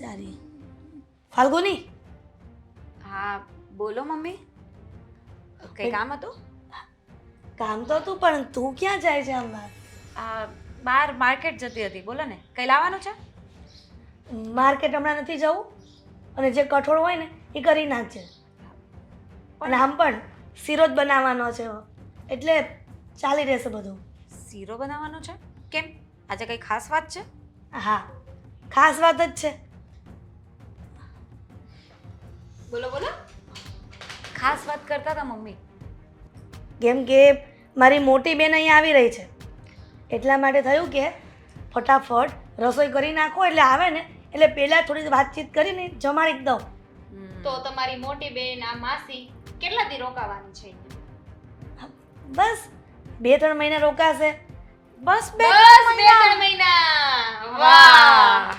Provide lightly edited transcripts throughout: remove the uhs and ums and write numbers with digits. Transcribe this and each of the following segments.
જારી ફાલ્ગુની હા બોલો મમ્મી. કઈ કામ હતું? કામ તો હતું પણ તું ક્યાં જાય છે હમણાં? બહાર માર્કેટ જતી હતી. બોલો ને, કઈ લાવવાનું છે? માર્કેટ હમણાં નથી જવું અને જે કઠોળ હોય ને એ કરી નાખજે. અને આમ પણ શીરો જ બનાવવાનો છે એટલે ચાલી રહેશે બધું. શીરો બનાવવાનો છે? કેમ, આજે કઈ ખાસ વાત છે? હા, ખાસ વાત જ છે. બોલો બોલો. ખાસ વાત કરતા હતા મમ્મી. કેમ કે મારી મોટી બેન અહીંયા આવી રહી છે એટલા માટે થયું કે ફટાફટ રસોઈ કરી નાખો એટલે આવે ને એટલે પહેલાં થોડી વાતચીત કરીને જમાડી દઉં. તો તમારી મોટી બેન આ માસી કેટલા દી રોકાવાની છે? બસ 2-3 મહિના રોકાશે. બસ બસ 2-3 મહિના. વાહ.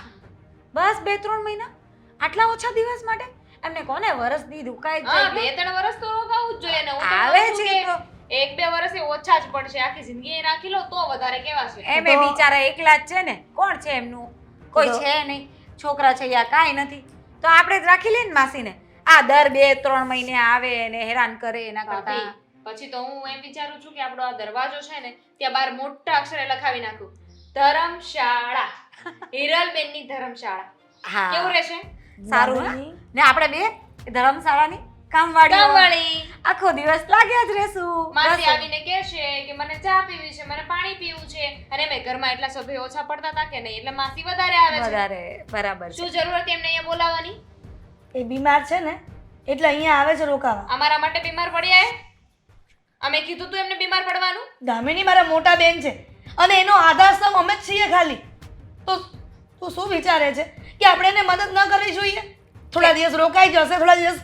બસ 2-3 મહિના? આટલા ઓછા દિવસ માટે? એમને કોને વરસ દી રોકાય હા, જાય? 2-3 વર્ષ તો રોકાવું જ જોઈએ ને. હું તો આવે કહું છું છે કે તો. 1-2 વર્ષ એ ઓછા જ પડશે. આખી જિંદગી રાખી લો તો વધારે કેવાશે. એમે બિચારા એકલા જ છે ને, કોણ છે એમનું? કોઈ તો- છે નહીં. છોકરા છે યા કાંઈ નથી. તો આપણે જ રાખી લઈએ ને માસીને. આ દર 2-3 મહિને આવે ને હેરાન કરે એના કરતા. ભાભી, પછી તો હું એમ વિચારું છું કે આપણો આ દરવાજો છે ને ત્યાં બહાર મોટા અક્ષરે લખાવી નાખું, ધર્મશાળા. હિરલબેનની ધર્મશાળા. હા, કેવું રહેશે? સારું ને? નાની. ને આપણે બે ધર્મશાળાની કામવાળીઓ. કામવાળી. આખો દિવસ લાગ્યા જ રહેશું. માસી બસ. આવીને કહેશે કે મને ચા પીવી છે, મને પાણી પીવું છે, અને મેં ઘરમાં એટલા સભ્યો ઓછા પડતા હતા કે નહીં એટલે માસી વધારે આવે છે. વધારે બરાબર છે. શું જરૂર હતી એમને અહીંયા બોલાવવાની? એ બીમાર છે ને એટલે અહીંયા આવે છે રોકાવા. અમારા માટે બીમાર પડ્યા એ? અમે કીધું તું એમને બીમાર પડવાનું? દામિની મારા મોટા બેન છે અને એનો આધારસ્તંભ અમે જ છીએ ખાલી. તો તું શું વિચારે છે કે આપણે એને મદદ ન કરવી જોઈએ? થોડા દિવસ રોકાઈ જશે, થોડા દિવસ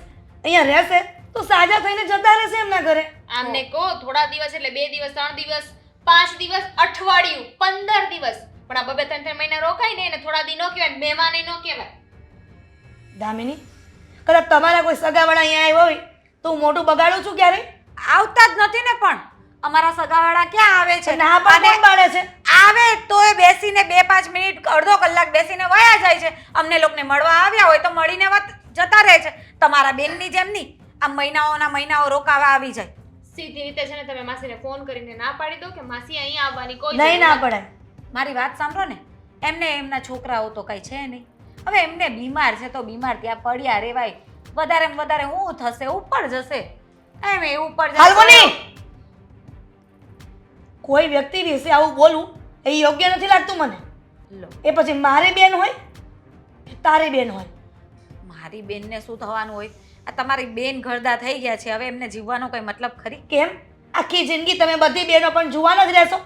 અહીંયા રહેશે તો સાજા થઈને જતા રહેશે એમના ઘરે. આમને કહો થોડા દિવસ એટલે 2 દિવસ, 3 દિવસ, 5 દિવસ, અઠવાડિયું, 15 દિવસ. પણ આ 2-3 મહિના રોકાય ને એને થોડા દી નો કહેવાય, મહેમાને નો કહેવાય. દામિની કદાચ તમારા કોઈ સગાવાળા અહીંયા આવ્યો હોય તો હું મોટું બગાડું છું ક્યારેય? આવતા જ નથી ને પણ. અમારા સગાવાળા ક્યાં આવે છે? ના પણ અને કોણ પાડે છે? આવે તોય બેસીને 2-5 મિનિટ અડધો કલાક બેસીને વયા જાય છે. અમને લોકોને મળવા આવ્યા હોય તો મળીને જતા રહે છે. તમારા બેનની જેમ નહીં આ મહિનાઓના મહિનાઓ રોકાવા આવી જાય. સીધી રીતે છે ને તમે માસીને ફોન કરીને ના પાડી દો કે માસી અહીંયા આવવાની કોઈ નહીં, ના જરૂર નથી. પડાય. મારી વાત સાંભળો ને, એમને એમના છોકરાઓ તો કઈ છે નહીં. હવે એમને બીમાર છે તો બીમાર ત્યાં પડ્યા રેવાય. વધારે ને વધારે શું થશે? ઉપર જશે. એમ એ ઉપર જશે. ફાલ્ગુની! કોઈ વ્યક્તિ વિશે આવું બોલવું એ યોગ્ય નથી લાગતું મને. લો, એ પછી મારી બેન હોય કે તારી બેન હોય. મારી બેનને શું થવાનું હોય? આ તમારી બેન ઘરડા થઈ ગયા છે, હવે એમને જીવવાનો કોઈ મતલબ ખરી? કેમ આખી જિંદગી તમે બધી બેનો પણ જુવાન જ રહેશો?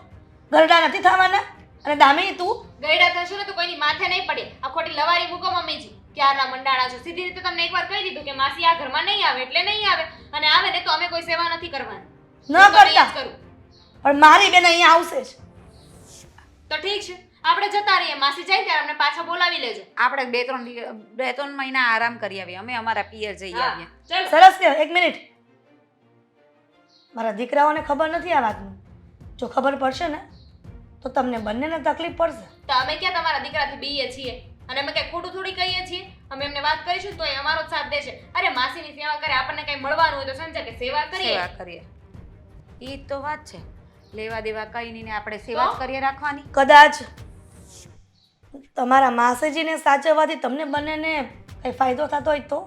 ઘરડા નથી થવાના? અને દામિની તું ગયડા થશો ને તો કોઈની માથે નહીં પડે. આ ખોટી લવારી મૂકો મમ્મીજી. ક્યારના મંડાણા છો. સીધી રીતે તમને એકવાર કહી દીધું કે માસી આ ઘરમાં નહીં આવે એટલે નહીં આવે, અને આવે ને તો અમે કોઈ સેવા નથી કરવાની. ન હું તો નહીં જ કરતા કરું. પણ મારી બેન અહીંયા આવશે જ. તો ઠીક છે, આપણે જતા રહીએ. માસી જાય ત્યારે અમને પાછા બોલાવી લેજો. આપણે 2-3 મહિના આરામ કરી આવીએ. અમે અમારા પિયર જઈ હા, આવીએ. ચલો. સરસ છે. એક મિનિટ, મારા દીકરાઓને ખબર નથી આ વાતની. જો ખબર પડશે ને તો તમને બંનેને તકલીફ પડશે. તો અમે ક્યાં તમારા દીકરાથી બીએ છીએ? અને અમે કઈ ખોટું થોડી કહીએ છીએ? અમે એમને વાત કરીશું તો એ અમારો જ સાથ દેશે. અરે માસીની સેવા કરે, આપણને કઈ મળવાનું હોય તો સમજે કે સેવા કરીએ. સેવા કરીએ. ઈ જ તો વાત છે. લેવા દેવા કઈ નહીં ને આપણે સેવા જ તો? કરીએ રાખવાની. કદાચ તમારા માસીજીને સાચવવાથી તમને બંનેને કઈ ફાયદો થતો હોય તો?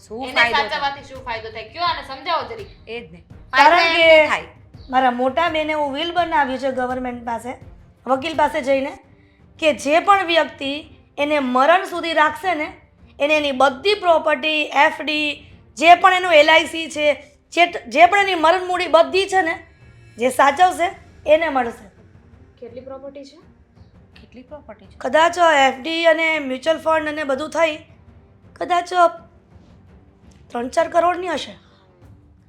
શું એને ફાયદો થાય? સાચવવાથી શું ફાયદો થાય? કયો આને સમજાવો જરી. એ જ ને. કારણ ફાયદો કે એમ થાય. મારા મોટા બેને એવું વિલ બનાવ્યું છે ગવર્મેન્ટ પાસે, વકીલ પાસે જઈને, કે જે પણ વ્યક્તિ એને મરણ સુધી રાખશે ને એને એની બધી પ્રોપર્ટી, એફડી, જે પણ એનું LIC છે, જે પણ એની મરણ મૂડી બધી છે ને, જે સાચવશે એને મળશે. કેટલી પ્રોપર્ટી છે? કેટલી પ્રોપર્ટી છે? કદાચ FD અને મ્યુચ્યુઅલ ફંડ અને બધું થઈ કદાચ 3-4 કરોડની હશે.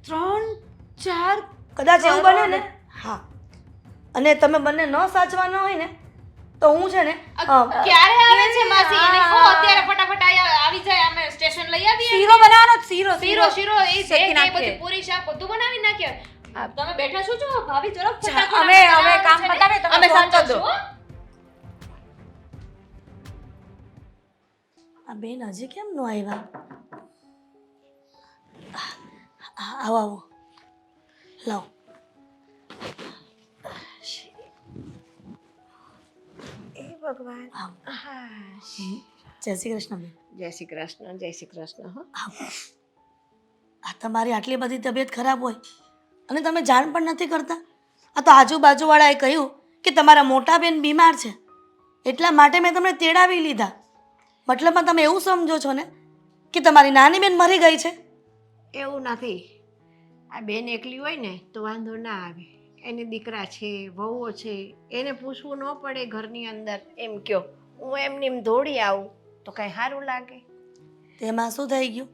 3-4 કદાચ એવું બને ને. હા, અને તમે બંને ન સાચવાના હોય ને તો હું છે ને ક્યારે આવે છે માસી? એને કહો અત્યારે ફટાફટ આવી જાય. અમે સ્ટેશન લઈ આવીએ. શીરો બનાવવાનો જ, શીરો શીરો એ જે શેકી કે નાખીએ. બધું પૂરી શાક બધું બનાવી નાખીએ. હા. તમે બેઠા છો જો ભાભી ઝડપ ફટાફટ અમે આપણે કામ બનાવવાનું છે ને. પતાવીએ, તમે અમે ફોન કરી દો. સાચવશું, હો. આ બેન હજી કેમ ન આવ્યા? આવો આવો, લાવો. એ ભગવાન. આવો. હા. જય શ્રી કૃષ્ણ બેન. જય શ્રી કૃષ્ણ, જય શ્રી કૃષ્ણ. હો. આવો. આ તમારી આટલી બધી તબિયત ખરાબ હોય અને તમે જાણ પણ નથી કરતા. આ તો આજુબાજુવાળાએ કહ્યું કે તમારા મોટા બેન બીમાર છે, એટલા માટે મેં તમને તેડાવી લીધા. મતલબમાં તમે એવું સમજો છો ને કે તમારી નાની બેન મરી ગઈ છે? એવું નથી. આ બેન એકલી હોય ને તો વાંધો ના આવે. એને દીકરા છે, વહુઓ છે, એને પૂછવું ન પડે ઘરની અંદર. એમ કયો હું એમને એમ દોડી આવું તો કાંઈ સારું લાગે? તેમાં શું થઈ ગયું?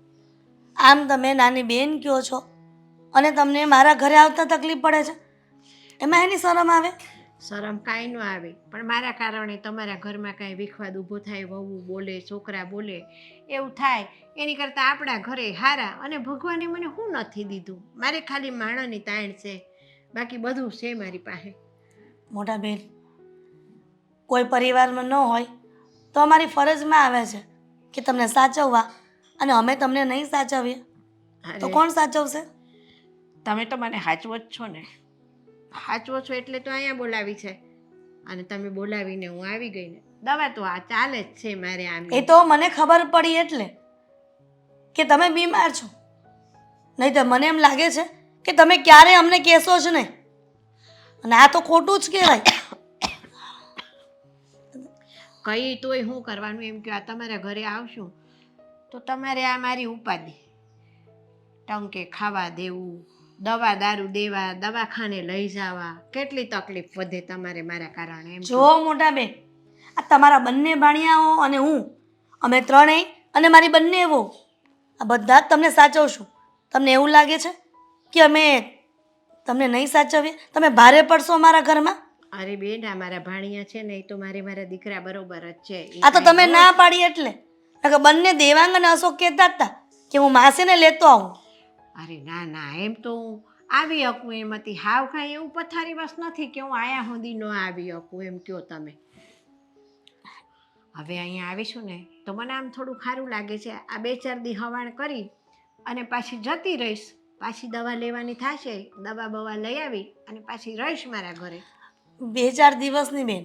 આમ તમે નાની બેન કહો છો અને તમને મારા ઘરે આવતા તકલીફ પડે છે, એમાં એની શરમ આવે? શરમ કાંઈ ન આવે, પણ મારા કારણે તમારા ઘરમાં કાંઈ વિખવાદ ઊભો થાય, વહુ બોલે, છોકરા બોલે, એવું થાય. એની કરતાં આપણા ઘરે હારા. અને ભગવાને મને શું નથી દીધું? મારે ખાલી માણાની તાણ છે, બાકી બધું છે મારી પાસે. મોટા બેન, કોઈ પરિવારમાં ન હોય તો અમારી ફરજમાં આવે છે કે તમને સાચવવા, અને અમે તમને નહીં સાચવીએ તો કોણ સાચવશે? તમે તો મને સાચવો જ છો ને. સાચવો છો એટલે તો અહીંયા બોલાવી છે, અને તમે બોલાવીને હું આવી ગઈ ને. દવા તો આ ચાલે જ છે મારે. આમ એ તો મને ખબર પડી એટલે કે તમે બીમાર છો, નહીં તો મને એમ લાગે છે કે તમે ક્યારે અમને કહેશો જ નહીં, અને આ તો ખોટું જ કહેવાય. કઈ તોય શું કરવાનું? એમ કે આ તમારા ઘરે આવશું તો તમારે આ મારી ઉપાધિ, ટંકે ખાવા દેવું, દવા દારૂ દેવા, દવાખાને લઈ જવા, કેટલી તકલીફ વધે તમારે મારા કારણે. એમ જો મોટા બેન, આ તમારા બંને ભાણિયાઓ અને હું, અમે ત્રણેય અને મારી બંને એવો, આ બધા જ તમને સાચવશું. તમને એવું લાગે છે કે અમે તમને નહીં સાચવીએ? તમે ભારે પડશો અમારા ઘરમાં? અરે બેન, આ મારા ભાણિયા છે ને એ તો મારા દીકરા બરોબર જ છે. એ આ તો કાંઈ તમે ના પાડી એટલે. નકર બંને દેવાંગ અને અશોક કહેતા હતા કે હું માસીને લેતો આવું. અરે ના ના, એમ તો હું આવી શકું એમ હતી. હાવ કાંઈ એવું પથારી બસ નથી કે હું આયા સુધી ન આવી શકું. એમ કહો તમે. હવે અહીંયા આવીશું ને તો મને આમ થોડું સારું લાગે છે. આ 2-4 દી હવાણ કરી અને પાછી જતી રહીશ. પાછી દવા લેવાની થશે, દવા બવા લઈ આવી અને પાછી રહીશ મારા ઘરે. 2-4 દિવસની બેન,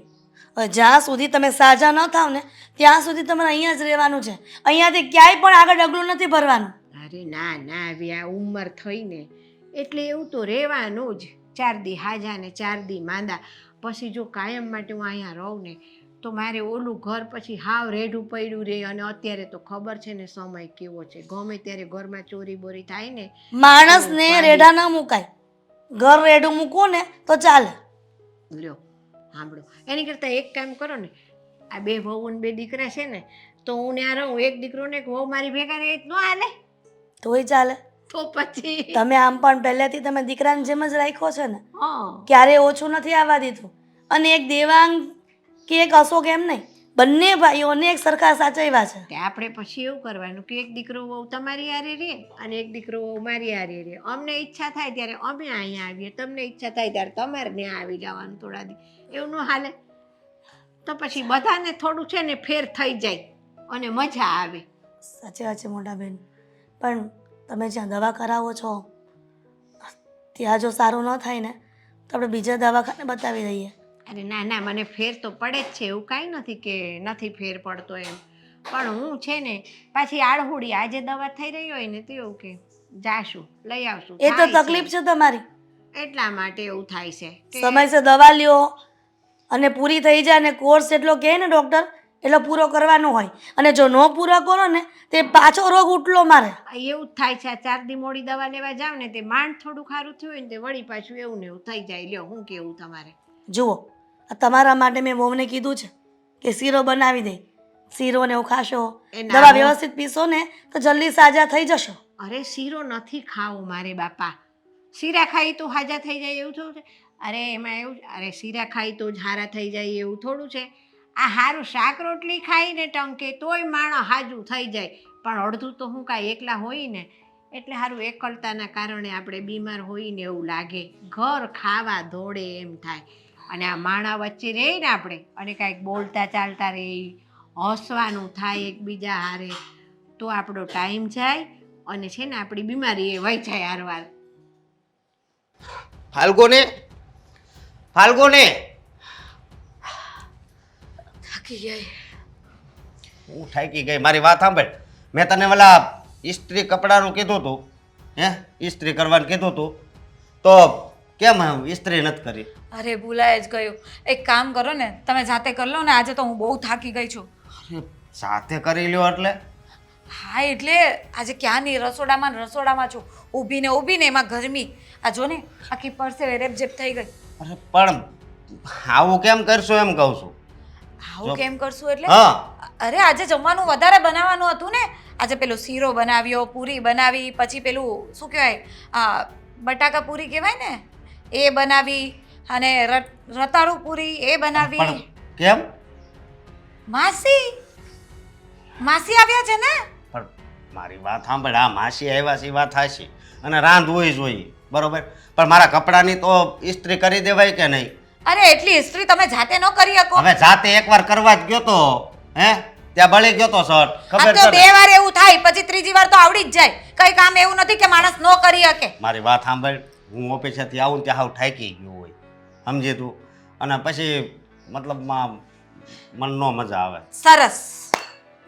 હવે જ્યાં સુધી તમે સાજા ન થાવ ને ત્યાં સુધી તમારે અહીંયા જ રહેવાનું છે. અહીંયાથી ક્યાંય પણ આગળ ડગલું નથી ભરવાનું. અરે ના ના, આવી આ ઉંમર થઈને એટલે એવું તો રહેવાનું જ. 4 દી હાજા ને 4 દી માંદા. પછી જો કાયમ માટે હું અહીંયા રહું ને તો મારે ઓલું ઘર પછી હાવ રેઢું પડ્યું રહે. અને અત્યારે તો ખબર છે ને સમય કેવો છે, ગમે ત્યારે ઘરમાં ચોરી બોરી થાય ને. માણસને રેઢા ન મુકાય, ઘર રેઢું મૂકો ને તો ચાલે. લ્યો સાંભળો, એની કરતાં એક કામ કરો ને, આ 2 વહુ ને 2 દીકરા છે ને તો હું ત્યાં રહું. એક દીકરો ને એક વહુ મારી ભેગા રહે ન હાલે? તોય ચાલે. તો પછી તમે આમ પણ પહેલેથી તમે દીકરાની જેમ જ રાખ્યો છે ને, હા, ક્યારેય ઓછું નથી આવવા દીધું. અને એક દેવાંગ કે એક અશોક એમ નહીં, બંને ભાઈઓને એક સરખા સાચવ્યા છે. કે આપણે પછી એવું કરવાનું કે એક દીકરો વહુ તમારી હારે રહે અને એક દીકરો વહુ મારી હારે રહે. અમને ઈચ્છા થાય ત્યારે અમે અહીંયા આવીએ, તમને ઈચ્છા થાય ત્યારે તમારે ત્યાં આવી જવાનું થોડા દી. એવું ન હાલે? તો પછી બધાને થોડું છે ને ફેર થઈ જાય અને મજા આવે. સાચી વાત છે મોટા બેન, પણ તમે જ્યાં દવા કરાવો છો ત્યાં જો સારું ન થાય ને તો આપણે બીજા દવાખાને બતાવી દઈએ. અરે ના ના, મને ફેર તો પડે જ છે. એવું કાંઈ નથી કે નથી ફેર પડતો એમ. પણ હું છે ને પાછી આળહુડી, આજે દવા થઈ રહી હોય ને તો એવું કે જાશું લઈ આવશું. એ તો થાય તકલીફ છે તમારી. એટલા માટે એવું થાય છે કે સમયસર દવા લ્યો અને પૂરી થઈ જાય, અને કોર્સ એટલો કહે ને ડૉક્ટર એટલો પૂરો કરવાનો હોય, અને જો ન પૂરો કરો ને તે પાછો રોગ ઉઠલો મારે. એવું જ થાય છે. આ 4 દી મોડી દવા લેવા જાવ ને તે માંડ થોડું ખારું થયું હોય ને તે વળી પાછું એવું ને એવું થઈ જાય. લ્યો હું કેવું તમારે. જુઓ, આ તમારા માટે મેં વહુને કીધું છે કે શીરો બનાવી દે, શીરો ને એવું ખાશો, એ ના દવા હો. વ્યવસ્થિત પીશો ને તો જલ્દી સાજા થઈ જશો. અરે શીરો નથી ખાવો મારે બાપા. શીરા ખાઈ તો હાજા થઈ જાય એવું થોડું છે? અરે એમાં એવું, અરે શીરા ખાઈ તો જ હારા થઈ જાય એવું થોડું છે? આ હારું શાક રોટલી ખાઈને ટંકે તોય માણસ હાજું થઈ જાય. પણ અડધું તો હું કાંઈ એકલા હોય ને એટલે હારું એકલતાના કારણે આપણે બીમાર હોઈને એવું લાગે. ઘર ખાવા દોડે એમ થાય. અને આ માણા વચ્ચે રહે ને આપણે અને કાંઈક બોલતા ચાલતા રહે, હસવાનું થાય એકબીજા હારે, તો આપણો ટાઈમ જાય અને છે ને આપણી બીમારી એ વહી જાય હારવાર. ફાલ્ગુની થાકી ગઈ. હું થાકી ગઈ. મારી વાત સાંભળ. મેં તને ઓલા ઇસ્ત્રી કપડાનું કીધું હતું, ઇસ્ત્રી કરવાનું કીધું હતું, તો કેમ ઇસ્ત્રી નથી કરી? અરે ભૂલાય જ ગયું. એક કામ કરો ને, તમે જાતે કરી લો ને. આજે તો હું બહુ થાકી ગઈ છું. અરે સાથે કરી લ્યો એટલે? હા એટલે આજે ક્યાંની રસોડામાં છું, ઊભીને એમાં ગરમી. આ જો ને આખી પરસેવે રેપઝેપ થઈ ગઈ. અરે પણ આવું કેમ કરશો એમ કહું છું. આવું કેમ કરશું એટલે? હા. અરે આજે જમવાનું વધારે બનાવવાનું હતું ને. આજે પેલો શીરો બનાવ્યો, પૂરી બનાવી, પછી પેલું શું કહેવાય બટાકા પૂરી કહેવાય ને એ બનાવી, અને રતાળુ પૂરી એ બનાવી. પણ કેમ? માસી આવ્યા છે ને. પણ મારી વાત સાંભળ. આ માસી આવ્યા છે એ વાત હાચી, અને રાંધવું જોઈએ બરોબર, પણ મારા કપડાની તો ઇસ્ત્રી કરી દેવાય કે નહીં? અરે એટલી ઇસ્ત્રી તમે જાતે ન કરી શકો? હવે જાતે એકવાર કરવા જ ગયો તો ત્યાં બળી ગયો તો શર્ટ. આ ખબર તો છે બે ને? વાર એવું થાય, પછી ત્રીજી વાર તો આવડી જ જાય. કઈ કામ એવું નથી કે માણસ ન કરી શકે. મારી વાત સાંભળ. હું ઓફિસેથી આવું ને ત્યાં હાવ થાકી ગયો હોય, સમજી તું, અને પછી મતલબમાં મન નો મજા આવે. સરસ,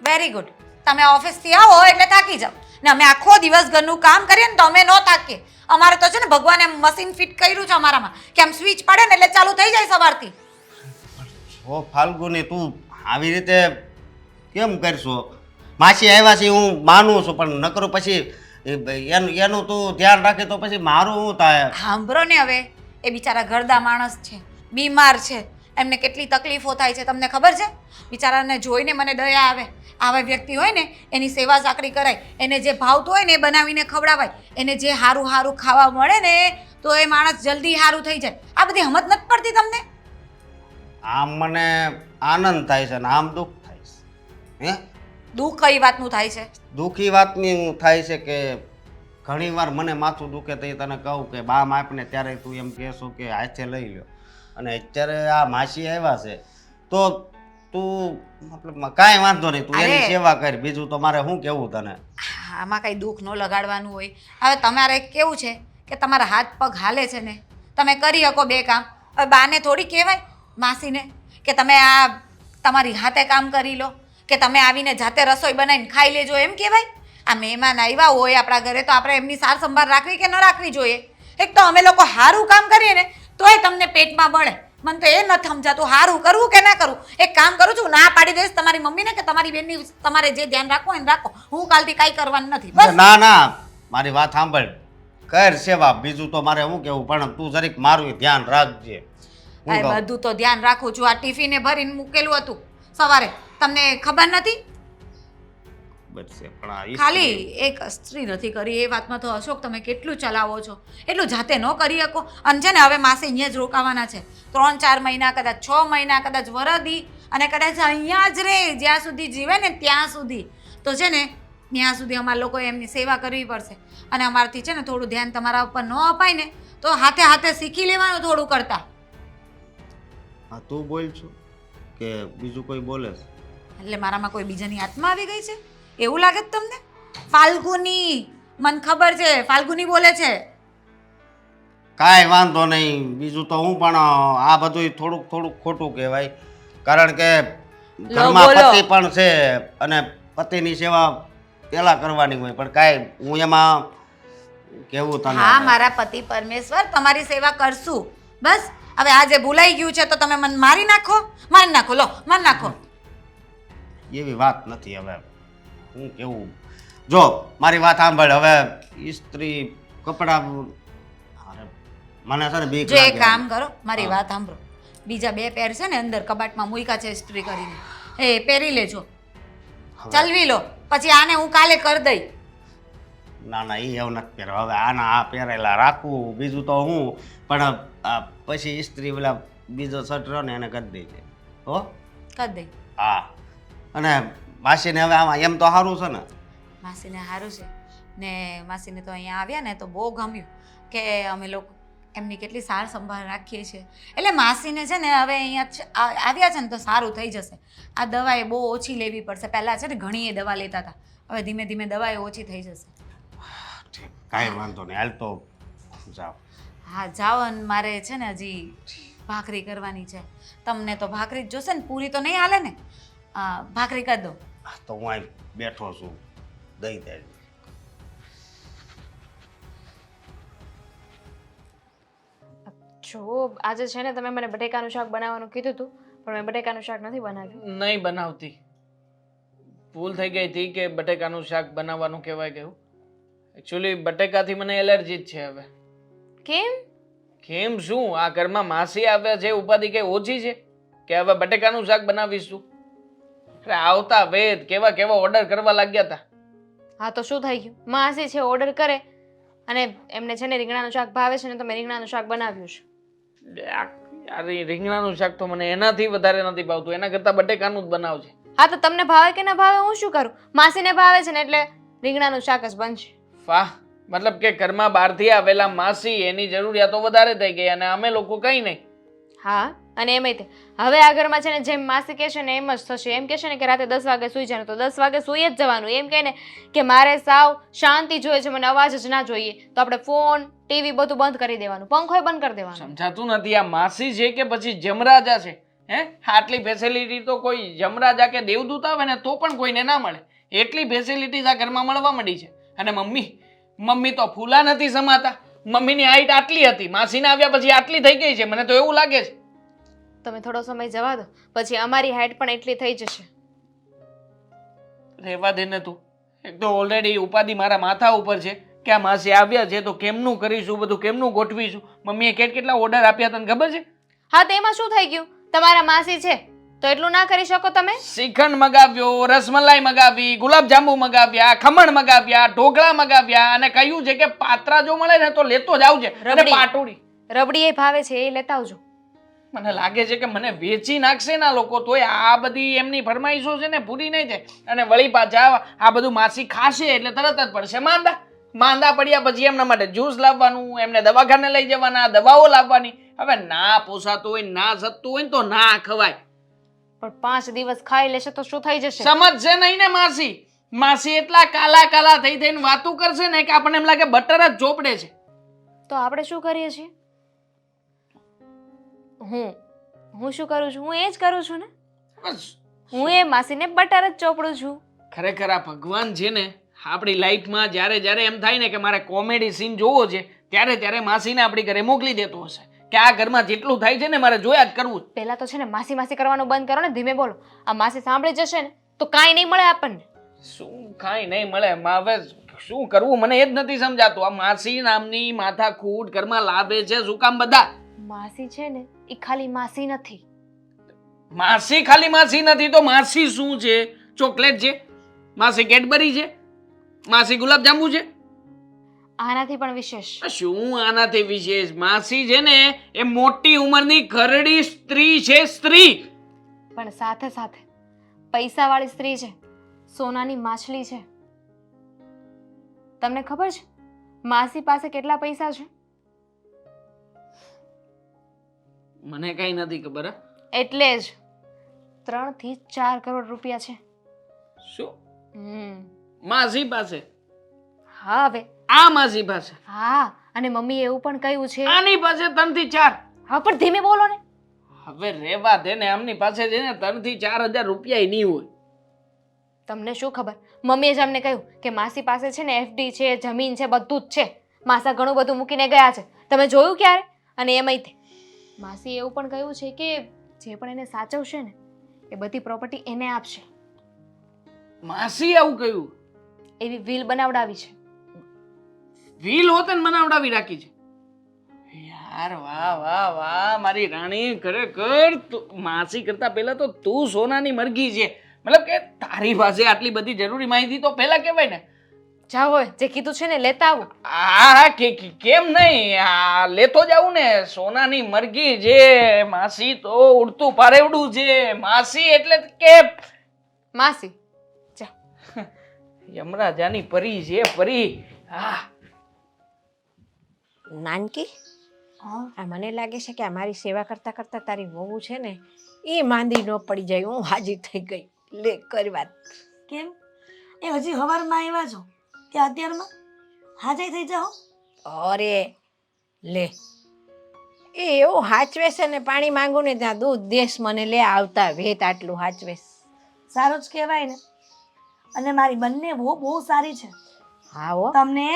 વેરી ગુડ. તમે ઓફિસથી આવો એટલે થાકી જાઓ, ને અમે આખો દિવસ ઘરનું કામ કરીએ ને તો અમે ન થાકીએ. અમારે તો છે ને ભગવાને મશીન ફિટ કર્યું છે અમારામાં, કે આમ સ્વિચ પડે ને એટલે ચાલુ થઈ જાય સવારથી. ઓ ફાલ્ગુની, તું આવી રીતે કેમ કરશો? માસી આવ્યા છે હું માનું છું, પણ નકરું પછી એનું તું ધ્યાન રાખે તો પછી મારું શું થાય? સાંભળો ને હવે, એ બિચારા ઘરડા માણસ છે, બીમાર છે, એમને કેટલી તકલીફો થાય છે તમને ખબર છે? બિચારાને જોઈને મને દયા આવે. આવા વ્યક્તિ હોય ને એની સેવા સાકરી કરાય, એને જે ભાવતું હોય ને એ બનાવીને ખવડાવાય, એને જે સારું ખાવા મળે ને તો એ માણસ જલ્દી સારું થઈ જાય. આ બધી સમજ નથી પડતી તમને? આમ મને આનંદ થાય છે ને આમ દુઃખ થાય છે. દુઃખ કઈ વાતનું થાય છે? દુઃખી વાતની થાય છે કે ઘણીવાર મને માથું દુખે તો તને કહું કે બા આપને ત્યારે તું એમ કહેશો કે હાથે લઈ લ્યો, અને અત્યારે આ માસી આવ્યા છે તો તું મતલબ કાંઈ વાંધો નહીં, તું એની સેવા કર. બીજું તો મારે શું કહેવું તને? આમાં કઈ દુઃખ ન લગાડવાનું હોય. હવે તમારે કેવું છે કે તમારા હાથ પગ હાલે છે ને, તમે કરી શકો બે કામ. હવે બાને થોડી કહેવાય માસીને કે તમે આ તમારી હાથે કામ કરી લો, કે તમે આવીને જાતે રસોઈ બનાવીને ખાઈ લેજો, એમ કહેવાય? આ મહેમાન આવ્યા હોય આપણા ઘરે તો આપણે એમની સાર સંભાળ રાખવી કે ન રાખવી જોઈએ? એક તો અમે લોકો સારું કામ કરીએ ને તોય તમને પેટમાં બળે. મને તો એ નથી સમજાતું સારું કરવું કે ના કરવું. એક કામ કરું છું, ના પાડી દઈશ તમારી મમ્મીને કે તમારી બેનની તમારે જે ધ્યાન રાખવું એને રાખો, હું કાલથી કાંઈ કરવાનું નથી. બસ. ના મારી વાત સાંભળ, કર સેવા, બીજું તો મારે શું કેવું, પણ તું જરીક મારું ધ્યાન રાખજે. આ બધું તો ધ્યાન રાખું છું. આ ટિફિને ભરીને મૂકેલું હતું સવારે, તમને ખબર નથી? ખાલી એક સ્ત્રી નથી કરી એ વાતમાં તો અશોક તમે કેટલું ચલાવો છો, એટલું જાતે ન કરી શકો. અને છે ને હવે માસે અહીંયા જ રોકાવાના છે 3-4 મહિના, કદાચ 6 મહિના, કદાચ વરદી, અને કદાચ અહીંયા જ રહે જ્યાં સુધી જીવે ને ત્યાં સુધી. તો છે ને ત્યાં સુધી અમારા લોકોએ એમની સેવા કરવી પડશે, અને અમારાથી છે ને થોડું ધ્યાન તમારા ઉપર ન અપાય ને તો હાથે શીખી લેવાનું થોડું કરતા. હા, તું બોલ છો કે બીજું કોઈ બોલે છે? એટલે મારામાં કોઈ બીજાની આત્મા આવી ગઈ છે એવું લાગે છે તમને? ફાલ્ગુની, મને ખબર છે ફાલ્ગુની બોલે છે. કાંઈ વાંધો નહીં. બીજું તો હું પણ આ બધું થોડુંક ખોટું કહેવાય, કારણ કે ઘરમાં પતિ પણ છે અને પતિની સેવા પેલા કરવાની હોય, પણ કાંઈ હું એમાં કેવું તને? હા, મારા પતિ પરમેશ્વર તમારી સેવા કરશું. બસ હવે આજે ભૂલાઈ ગયું છે તો તમે મને મારી નાખો. લો મારી નાખો. એવી વાત નથી. હવે હું કેવું, જો મારી વાત સાંભળ. હવે ઇસ્ત્રી કપડા મને છે ને બીક જો એક લાગે. કામ કરો, મારી વાત સાંભળો. બીજા 2 પેર છે ને અંદર કબાટમાં મૂક્યા છે ઇસ્ત્રી કરીને, એ પહેરી લેજો, ચલવી લો. પછી આને હું કાલે કરી દઈ. ના એ એવું નથી પહેરવા. હવે આના આ પહેરેલા રાખવું, બીજું તો હું પણ પછી ઇસ્ત્રી પેલા બીજો શર્ટ રહ્યો ને એને કરી દેજે. હો, કરી દઈ. હા. અને માસીને હવે આમાં એમ તો સારું છે ને? માસીને સારું છે ને. માસીને તો અહીંયા આવ્યા ને તો બહુ ગમ્યું કે અમે લોકો એમની કેટલી સાર સંભાળ રાખીએ છીએ. એટલે માસીને છે ને હવે અહીંયા આવ્યા છે ને તો સારું થઈ જશે. આ દવા એ બહુ ઓછી લેવી પડશે. પહેલાં છે ને ઘણી એ દવા લેતા હતા, હવે ધીમે ધીમે દવા એ ઓછી થઈ જશે. ઠીક, કાંઈ વાંધો નહીં, હાલ તો જાઓ. હા જાઓ, અને મારે છે ને હજી ભાખરી કરવાની છે. તમને તો ભાખરી જ જોશે ને, પૂરી તો નહીં હાલે ને? ભાખરી કરી દો. તો હું અહીં બેઠો છું, દઈ દે. જો આજે છે ને તમે મને બટેકાનું શાક બનાવવાનું કીધું હતું, પણ મેં બટેકાનું શાક નથી બનાવ્યું. નહીં બનાવતી. ભૂલ થઈ ગઈ હતી કે બટેકાનું શાક બનાવવાનું કહેવાય ગયું. એકચ્યુઅલી બટેકાથી મને એલર્જી જ છે હવે. કેમ? કેમ શું? આ ઘરમાં માસી આવ્યા છે, ઉપાધિ કઈ ઓછી છે કે હવે બટેકાનું શાક બનાવીશું? અરે આવતા વેદ કેવા કેવા ઓર્ડર કરવા લાગ્યા હતા. હા તો શું થઈ ગયું? માસી છે ઓર્ડર કરે અને એમને છે ને રીંગણાનું શાક ભાવે છે ને તો મેં રીંગણાનું શાક બનાવ્યું છે. યાર રીંગણાનું શાક તો મને એનાથી વધારે નથી ભાવતું, એના કરતાં બટેકાનું જ બનાવજે. હા તો તમને ભાવે કે ના ભાવે હું શું કરું? માસીને ભાવે છે ને એટલે રીંગણાનું શાક જ બનશે. વાહ, મતલબ કે ઘરમાં બહારથી આવેલા માસી એની જરૂરિયાતો વધારે થઈ ગઈ અને અમે લોકો કંઈ નહીં. હા અને એમાંય તે હવે આ ઘરમાં છે ને જેમ માસી કહે છે ને એમ જ થશે. એમ કહેશે ને કે રાતે 10 વાગે સૂઈ જવાનું તો 10 વાગે સૂઈ જ જવાનું. એમ કહે ને કે મારે સાવ શાંતિ જોઈએ છે, મને અવાજ જ ના જોઈએ, તો આપણે ફોન ટીવી બધું બંધ કરી દેવાનું, પંખોય બંધ કરી દેવાનું. સમજાતું નથી, આ માસી છે કે પછી જમરાજા છે? હે, આટલી ફેસિલિટી તો કોઈ જમરાજા કે દેવદૂત આવે ને તો પણ કોઈને ના મળે. એટલી ફેસિલિટીઝ આ ઘરમાં મળવા માંડી છે. અને મમ્મી તો ફૂલા નથી સમાતા. મમ્મીની હાઈટ આટલી હતી, માસીને આવ્યા પછી આટલી થઈ ગઈ છે, મને તો એવું લાગે છે. તમે થોડો સમય જવા દો, પછી અમારી હાઈટ પણ એટલી થઈ જશે. રહેવા દે ને તું. એક તો ઓલરેડી ઉપાધિ મારા માથા ઉપર છે કે આ માસી આવ્યા છે તો કેમનું કરીશું, બધું કેમનું ગોઠવીશું. મમ્મીએ કેટલા ઓર્ડર આપ્યા તને ખબર છે? હા તો એમાં શું થઈ ગયું? તમારા માસી છે તો એટલું ના કરી શકો તમે? શ્રીખંડ મગાવ્યો, રસમલાઈ મગાવી, ગુલાબજાંબુ મગાવ્યા, ખમણ મગાવ્યા, ઢોકળા મગાવ્યા અને કહ્યું છે કે પાત્રા જો મળે ને તો લેતો જ આવજે. અને પાટોડી રબડી એ ભાવે છે એ લેતા આવજો. મને લાગે છે કે મને વેચી નાખશે ના લોકો, તોય આ બધી એમની ફરમાઈશો છે ને પૂરી નહીં થાય. અને વળી પાછા આ બધું માસી ખાશે એટલે તરત જ પડશે માંદા પડ્યા પછી એમના માટે જ્યુસ લાવવાનું, એમને દવાખાને લઈ જવાના, દવાઓ લાવવાની. હવે ના પોસાતું હોય, ના સતતું હોય ને તો ના ખવાય. પણ 5 દિવસ ખાઈ લેશે તો શું થઈ જશે? સમજશે નહીં ને માસી એટલા કાલા થઈ થઈને વાતું કરશે ને કે આપણને એમ લાગે બટર જ ચોપડે છે. તો આપણે શું કરીએ છીએ? હું શું કરું છું? હું એ જ કરું છું ને. બસ. હું એ માસીને બટર જ ચોપડું છું. ખરેખર આ ભગવાન છે ને આપણી લાઈફમાં જ્યારે એમ થાય ને કે મારે કોમેડી સીન જોવો છે ત્યારે માસીને આપણી ઘરે મોકલી દેતો હશે કે આ ઘરમાં જેટલું થાય છે ને મારે જોયા જ કરવું. પહેલા તો છે ને માસી કરવાનું બંધ કરો ને, ધીમે બોલો. આ માસી સાંભળી જશે ને તો કાંઈ નહીં મળે આપણને. શું કાંઈ નહીં મળે? હવે શું કરવું મને એ જ નથી સમજાતું. આ માસી નામની માથાકૂટ ઘરમાં લાવે છે શું કામ બધા? માસી છે ને એ ખાલી માસી નથી. માસી ખાલી માસી નથી તો માસી શું છે? ચોકલેટ છે? માસી કેડબરી છે? માસી ગુલાબજાંબુ છે? આનાથી પણ વિશેષ. શું આનાથી વિશેષ? માસી છે ને એ મોટી ઉંમરની ઘરડી સ્ત્રી છે, સ્ત્રી. પણ સાથે સાથે પૈસાવાળી સ્ત્રી છે, સોનાની માછલી છે. તમને ખબર છે માસી પાસે કેટલા પૈસા છે? મને કઈ નથી ખબર. એટલે જ 3 થી 4 કરોડ રૂપિયા છે. શું? માસી પાસે? હા હવે આ માસી પાસે? હા, અને મમ્મીએ એવું પણ કહ્યું છે. આની પાસે 3 થી 4? હા પણ ધીમે બોલો ને. હવે રેવા દે ને, આમની પાસે છે ને 3 થી 4,000 રૂપિયા નહીં હોય. તમને શું ખબર, મમ્મીએ જ અમને કહ્યું કે માસી પાસે છે ને FD છે, જમીન છે, બધું જ છે. માસા ઘણું બધું મૂકીને ગયા છે. તમે જોયું ક્યારે? અને એમાંય માસી એવું પણ કહ્યું છે કે જે પણ એને સાચવશે ને એ બધી પ્રોપર્ટી એને આપશે. માસી આવું કહ્યું? એવી વીલ બનાવડાવી છે. વીલ હોતે ને બનાવડાવી રાખી છે? યાર વાહ વાહ વાહ મારી રાણી, ખરેખર માસી કરતા પહેલા તો તું સોનાની મરઘી છે. મતલબ કે તારી પાસે આટલી બધી જરૂરી માહિતી તો પહેલા કહેવાય ને. જાઓ હવે જે કીધું છે ને લેતા આવો. હા કેમ નહીં, આ લેતો જાવું ને. સોનાની મરઘી જે માસી તો ઉડતું પારેવડું છે. માસી એટલે કે માસી યમરાજાની પરી છે, પરી. હા નાનકી, હા આ મને લાગે છે કે આ મારી સેવા કરતાં કરતાં તારી વહુ છે ને એ માંદી ન પડી જાય. હું હાજી થઈ ગઈ. લે કરી વાત. કેમ એ હજી હવારમાં આવ્યા છો કે અત્યારમાં હાજર થઈ જાઓ? અરે લે એ એવું હાચવે છે ને, પાણી માંગુ ને ત્યાં દૂધ દેશ મને લે આવતા વેત આટલું હાચવે. સારું જ કહેવાય ને. અને મારી બંને બહુ બહુ સારી છે. હા હો. તમને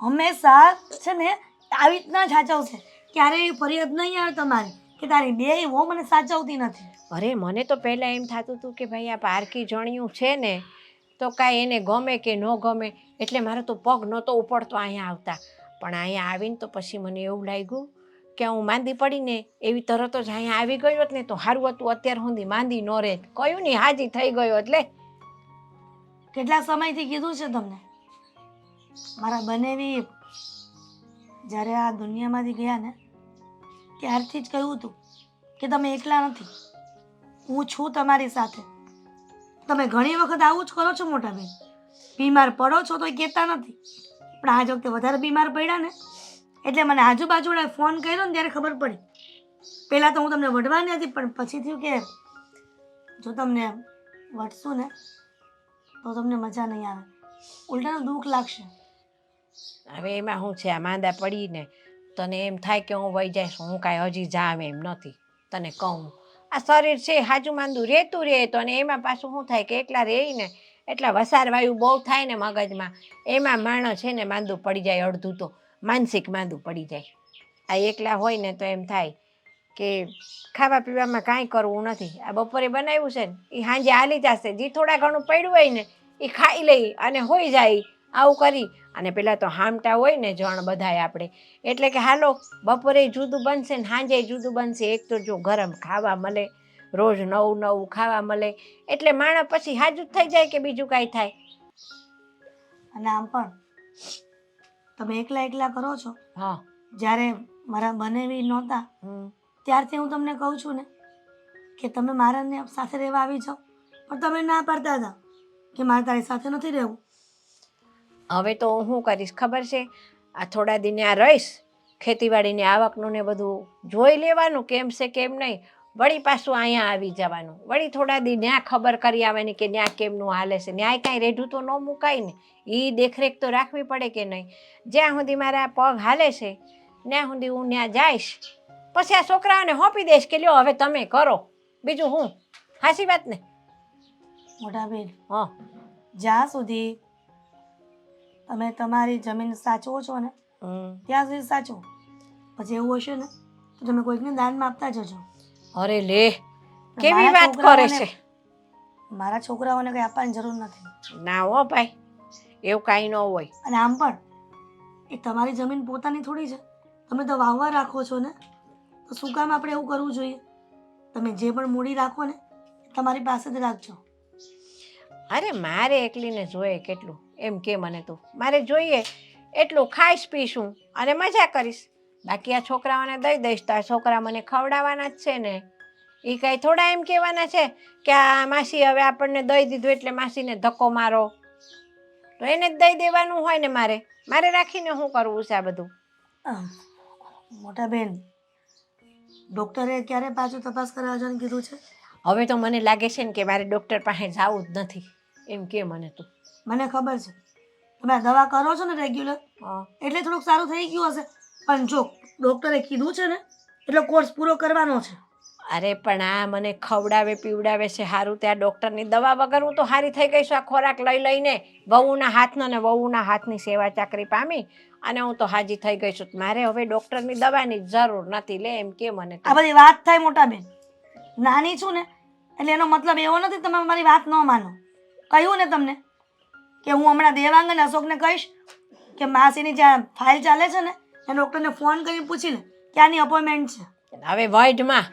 હંમેશા છે ને આવી રીતના જ સાચવશે. ક્યારેય ફરિયાદ નહીં આવે તમારી કે તારી બે બહુ મને સાચવતી નથી. અરે મને તો પહેલાં એમ થતું હતું કે ભાઈ આ પારકી જણિયું છે ને તો કાંઈ એને ગમે કે ન ગમે, એટલે મારો તો પગ નહોતો ઉપડતો અહીંયા આવતા. પણ અહીંયા આવીને તો પછી મને એવું લાગ્યું કે હું માંદી પડીને એવી તરત જ અહીંયા આવી ગયો હોત ને તો સારું હતું. અત્યાર સુધી માંદી ન રહેત. કયું નહીં હાજી થઈ ગયો એટલે. કેટલા સમયથી કીધું છે તમને? મારા બનેવી જ્યારે આ દુનિયામાંથી ગયા ને ત્યારથી જ કહ્યું હતું કે તમે એકલા નથી, હું છું તમારી સાથે. તમે ઘણી વખત આવું જ કરો છો મોટા બેન. બીમાર પડો છો તો એ કહેતા નથી, પણ આજ વખતે વધારે બીમાર પડ્યા ને એટલે મને આજુબાજુવાળાએ ફોન કર્યો ને ત્યારે ખબર પડી. પહેલાં તો હું તમને વઢવાની હતી, પણ પછી થયું કે જો તમને વઢશું ને તો તમને મજા નહીં આવે, ઉલટાનું દુઃખ લાગશે. હવે એમાં શું છે, આ માંદા પડીને તને એમ થાય કે હું વહી જઈશ. હું કાંઈ હજી જામ એમ નથી. તને કહું આ શરીર છે હાજુ માંદું રહેતું રહે તો, અને એમાં પાછું શું થાય કે એકલા રહે ને એટલા વસારવાયું બહુ થાય ને મગજમાં, એમાં માણસ છે ને માંદું પડી જાય. અડધું તો માનસિક માંદું પડી જાય. આ એકલા હોય ને તો એમ થાય કે ખાવા પીવામાં કાંઈ કરવું નથી. આ બપોરે બનાવ્યું છે ને એ સાંજે હાલી જશે. જે થોડા ઘણું પડ્યું હોય ને એ ખાઈ લઈ અને હોઈ જાય. આવું કરી અને પેલા તો હામટા હોય ને જણ બધાય આપણે, એટલે કે હાલો બપોરે જુદું બનશે ને સાંજે જુદું બનશે. એક તો જો ગરમ ખાવા મળે, રોજ નવું નવું ખાવા મળે, એટલે માણસ પછી હાજુ જ થઈ જાય કે બીજું કાંઈ થાય. અને આમ પણ તમે એકલા એકલા કરો છો. હા. જ્યારે મારા બનેવી નહોતા ત્યારથી હું તમને કહું છું ને કે તમે મારાને સાથે રહેવા આવી જાઓ, પણ તમે ના પાડતા હતા કે મારે તારી સાથે નથી રહેવું. હવે તો હું શું કરીશ ખબર છે, આ થોડા દિને આ રહીશ, ખેતીવાડીની આવકનું ને બધું જોઈ લેવાનું કેમ છે કેમ નહીં. વળી પાછું અહીંયા આવી જવાનું. વળી થોડા દી ન્યા ખબર કરી આવવાની કે ન્યા કેમનું હાલે છે. ન્યાય કાંઈ રેઢું તો ન મુકાય ને, એ દેખરેખ તો રાખવી પડે કે નહીં. જ્યાં સુધી મારા પગ હાલે છે ત્યાં સુધી હું ત્યાં જઈશ, પછી આ છોકરાઓને સોંપી દઈશ કે લ્યો હવે તમે કરો. બીજું હું સાચી વાત ને? મોટા બેન, હા. જ્યાં સુધી તમે તમારી જમીન સાચવો છો ને ત્યાં સુધી સાચવો. પછી એવું હશે ને તો તમે કોઈકને દાનમાં આપતા જજો. અરે લે કેવી મારા વાત કરે છોકરાઓને- છે. મારા છોકરાઓને કંઈ આપવાની જરૂર નથી. ના હો ભાઈ, એવું કાંઈ ન હોય. અને આમ પણ એ તમારી જમીન પોતાની થોડી છે. તમે તો વાવવા રાખો છો ને, તો શું કામ આપણે એવું કરવું જોઈએ? તમે જે પણ મૂડી રાખો ને એ તમારી પાસે જ રાખજો. અરે મારે એકલીને જોઈએ કેટલું, એમ કે મને તું મારે જોઈએ એટલું ખાઈશ પીશું અને મજા કરીશ. બાકી આ છોકરાઓને દઈ દઈશ તો આ છોકરા મને ખવડાવવાના જ છે ને. એ કાંઈ થોડા એમ કહેવાના છે કે આ માસી હવે આપણને દઈ દીધું એટલે માસીને ધક્કો મારો. તો એને જ દઈ દેવાનું હોય ને મારે રાખીને શું કરવું છે આ બધું? મોટા બેન, ડૉક્ટરે ક્યારે પાછું તપાસ કરાવવા જવાનું કીધું છે? હવે તો મને લાગે છે ને કે મારે ડૉક્ટર પાસે જવું જ નથી એમ કે મને તું. મને ખબર છે તમે આ દવા કરો છો ને રેગ્યુલર, એટલે થોડુંક સારું થઈ ગયું હશે. પણ જો ડૉક્ટરે કીધું છે ને એટલો કોર્સ પૂરો કરવાનો છે. અરે પણ આ મને ખવડાવે પીવડાવે છે સારું, ત્યાં ડૉક્ટરની દવા વગર હું તો સારી થઈ ગઈ છું. આ ખોરાક લઈ લઈને વહુના હાથનો ને વહુના હાથની સેવા ચાકરી પામી અને હું તો હાજી થઈ ગઈ છું. મારે હવે ડૉક્ટરની દવાની જરૂર નથી. લે એમ કે મને આ બધી વાત થાય મોટા બેન. નાની છું ને એટલે એનો મતલબ એવો નથી તમે મારી વાત ન માનો. કહ્યું ને તમને કે હું હમણાં દેવાંગ અને અશોકને કહીશ કે માસીની જ્યાં ફાઇલ ચાલે છે ને એ ડૉક્ટરને ફોન કરીને પૂછી લે ક્યાંની અપોઇન્ટમેન્ટ છે. હવે વૈઢમાં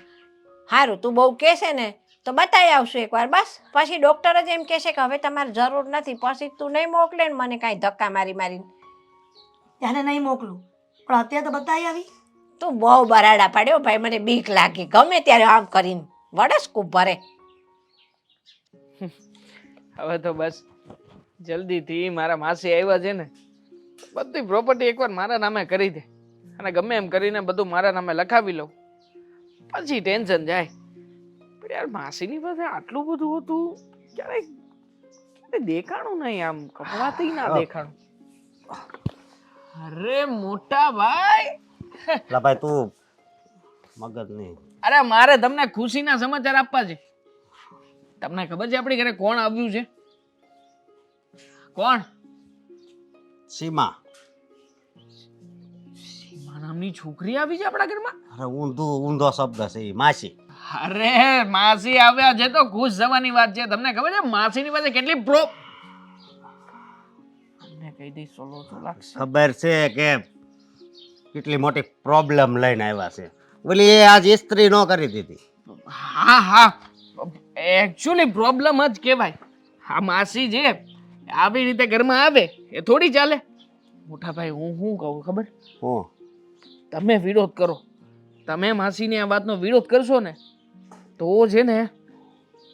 સારું તું બહુ કહેશે ને તો બતાવી આવશું એકવાર બસ. પછી ડૉક્ટર જ એમ કહેશે કે હવે તમારે જરૂર નથી. પછી તું નહીં મોકલે ને મને કાંઈ ધક્કા મારીને. ત્યારે નહીં મોકલું, પણ અત્યારે તો બતાવી આવી. તું બહુ બરાડા પાડ્યો ભાઈ, મને બીક લાગી. ગમે ત્યારે આમ કરીને વડસ કૂપ ભરે. હવે તો બસ જલ્દીથી મારા માસી આવ્યા છે ને બધી પ્રોપર્ટી એકવાર મારા નામે કરી દે. અને ગમે એમ કરીને બધું મારા નામે લખાવી લઉં, પછી ટેન્શન જાય. પણ યાર માસીની પાસે આટલું બધું હતું, ક્યારેય દેખાણું નહીં, આમ કપડાથી ના દેખાણું. અરે મોટા ભાઈ, એટલે ભાઈ તું મગજ નહીં. અરે મારે તમને ખુશીના સમાચાર આપવા છે. તમને ખબર છે આપણી ઘરે કોણ આવ્યું છે? કોણ? સીમા. સીમા નામની છોકરી આવી છે આપણા ઘરમાં. અરે ઊંધો શબ્દ છે એ માસી. અરે માસી આવ્યા છે તો ખુશ થવાની વાત છે. તમને ખબર છે માસીની પાસે કેટલી તમને કહી દઈશ સોલો તો લાગશે. ખબર છે કે કેટલી મોટી પ્રોબ્લેમ લઈને આવ્યા છે. ઓલી એ આજ ઇસ્ત્રી ન કરી દીધી. હા હા, એકચ્યુઅલી પ્રોબ્લેમ જ કહેવાય. આ માસી જે આવી રીતે ઘરમાં આવે એ થોડી ચાલે. મોટા ભાઈ હું શું કહું ખબર? હું તમે વિરોધ કરો, તમે માસીની આ વાતનો વિરોધ કરશો ને તો છે ને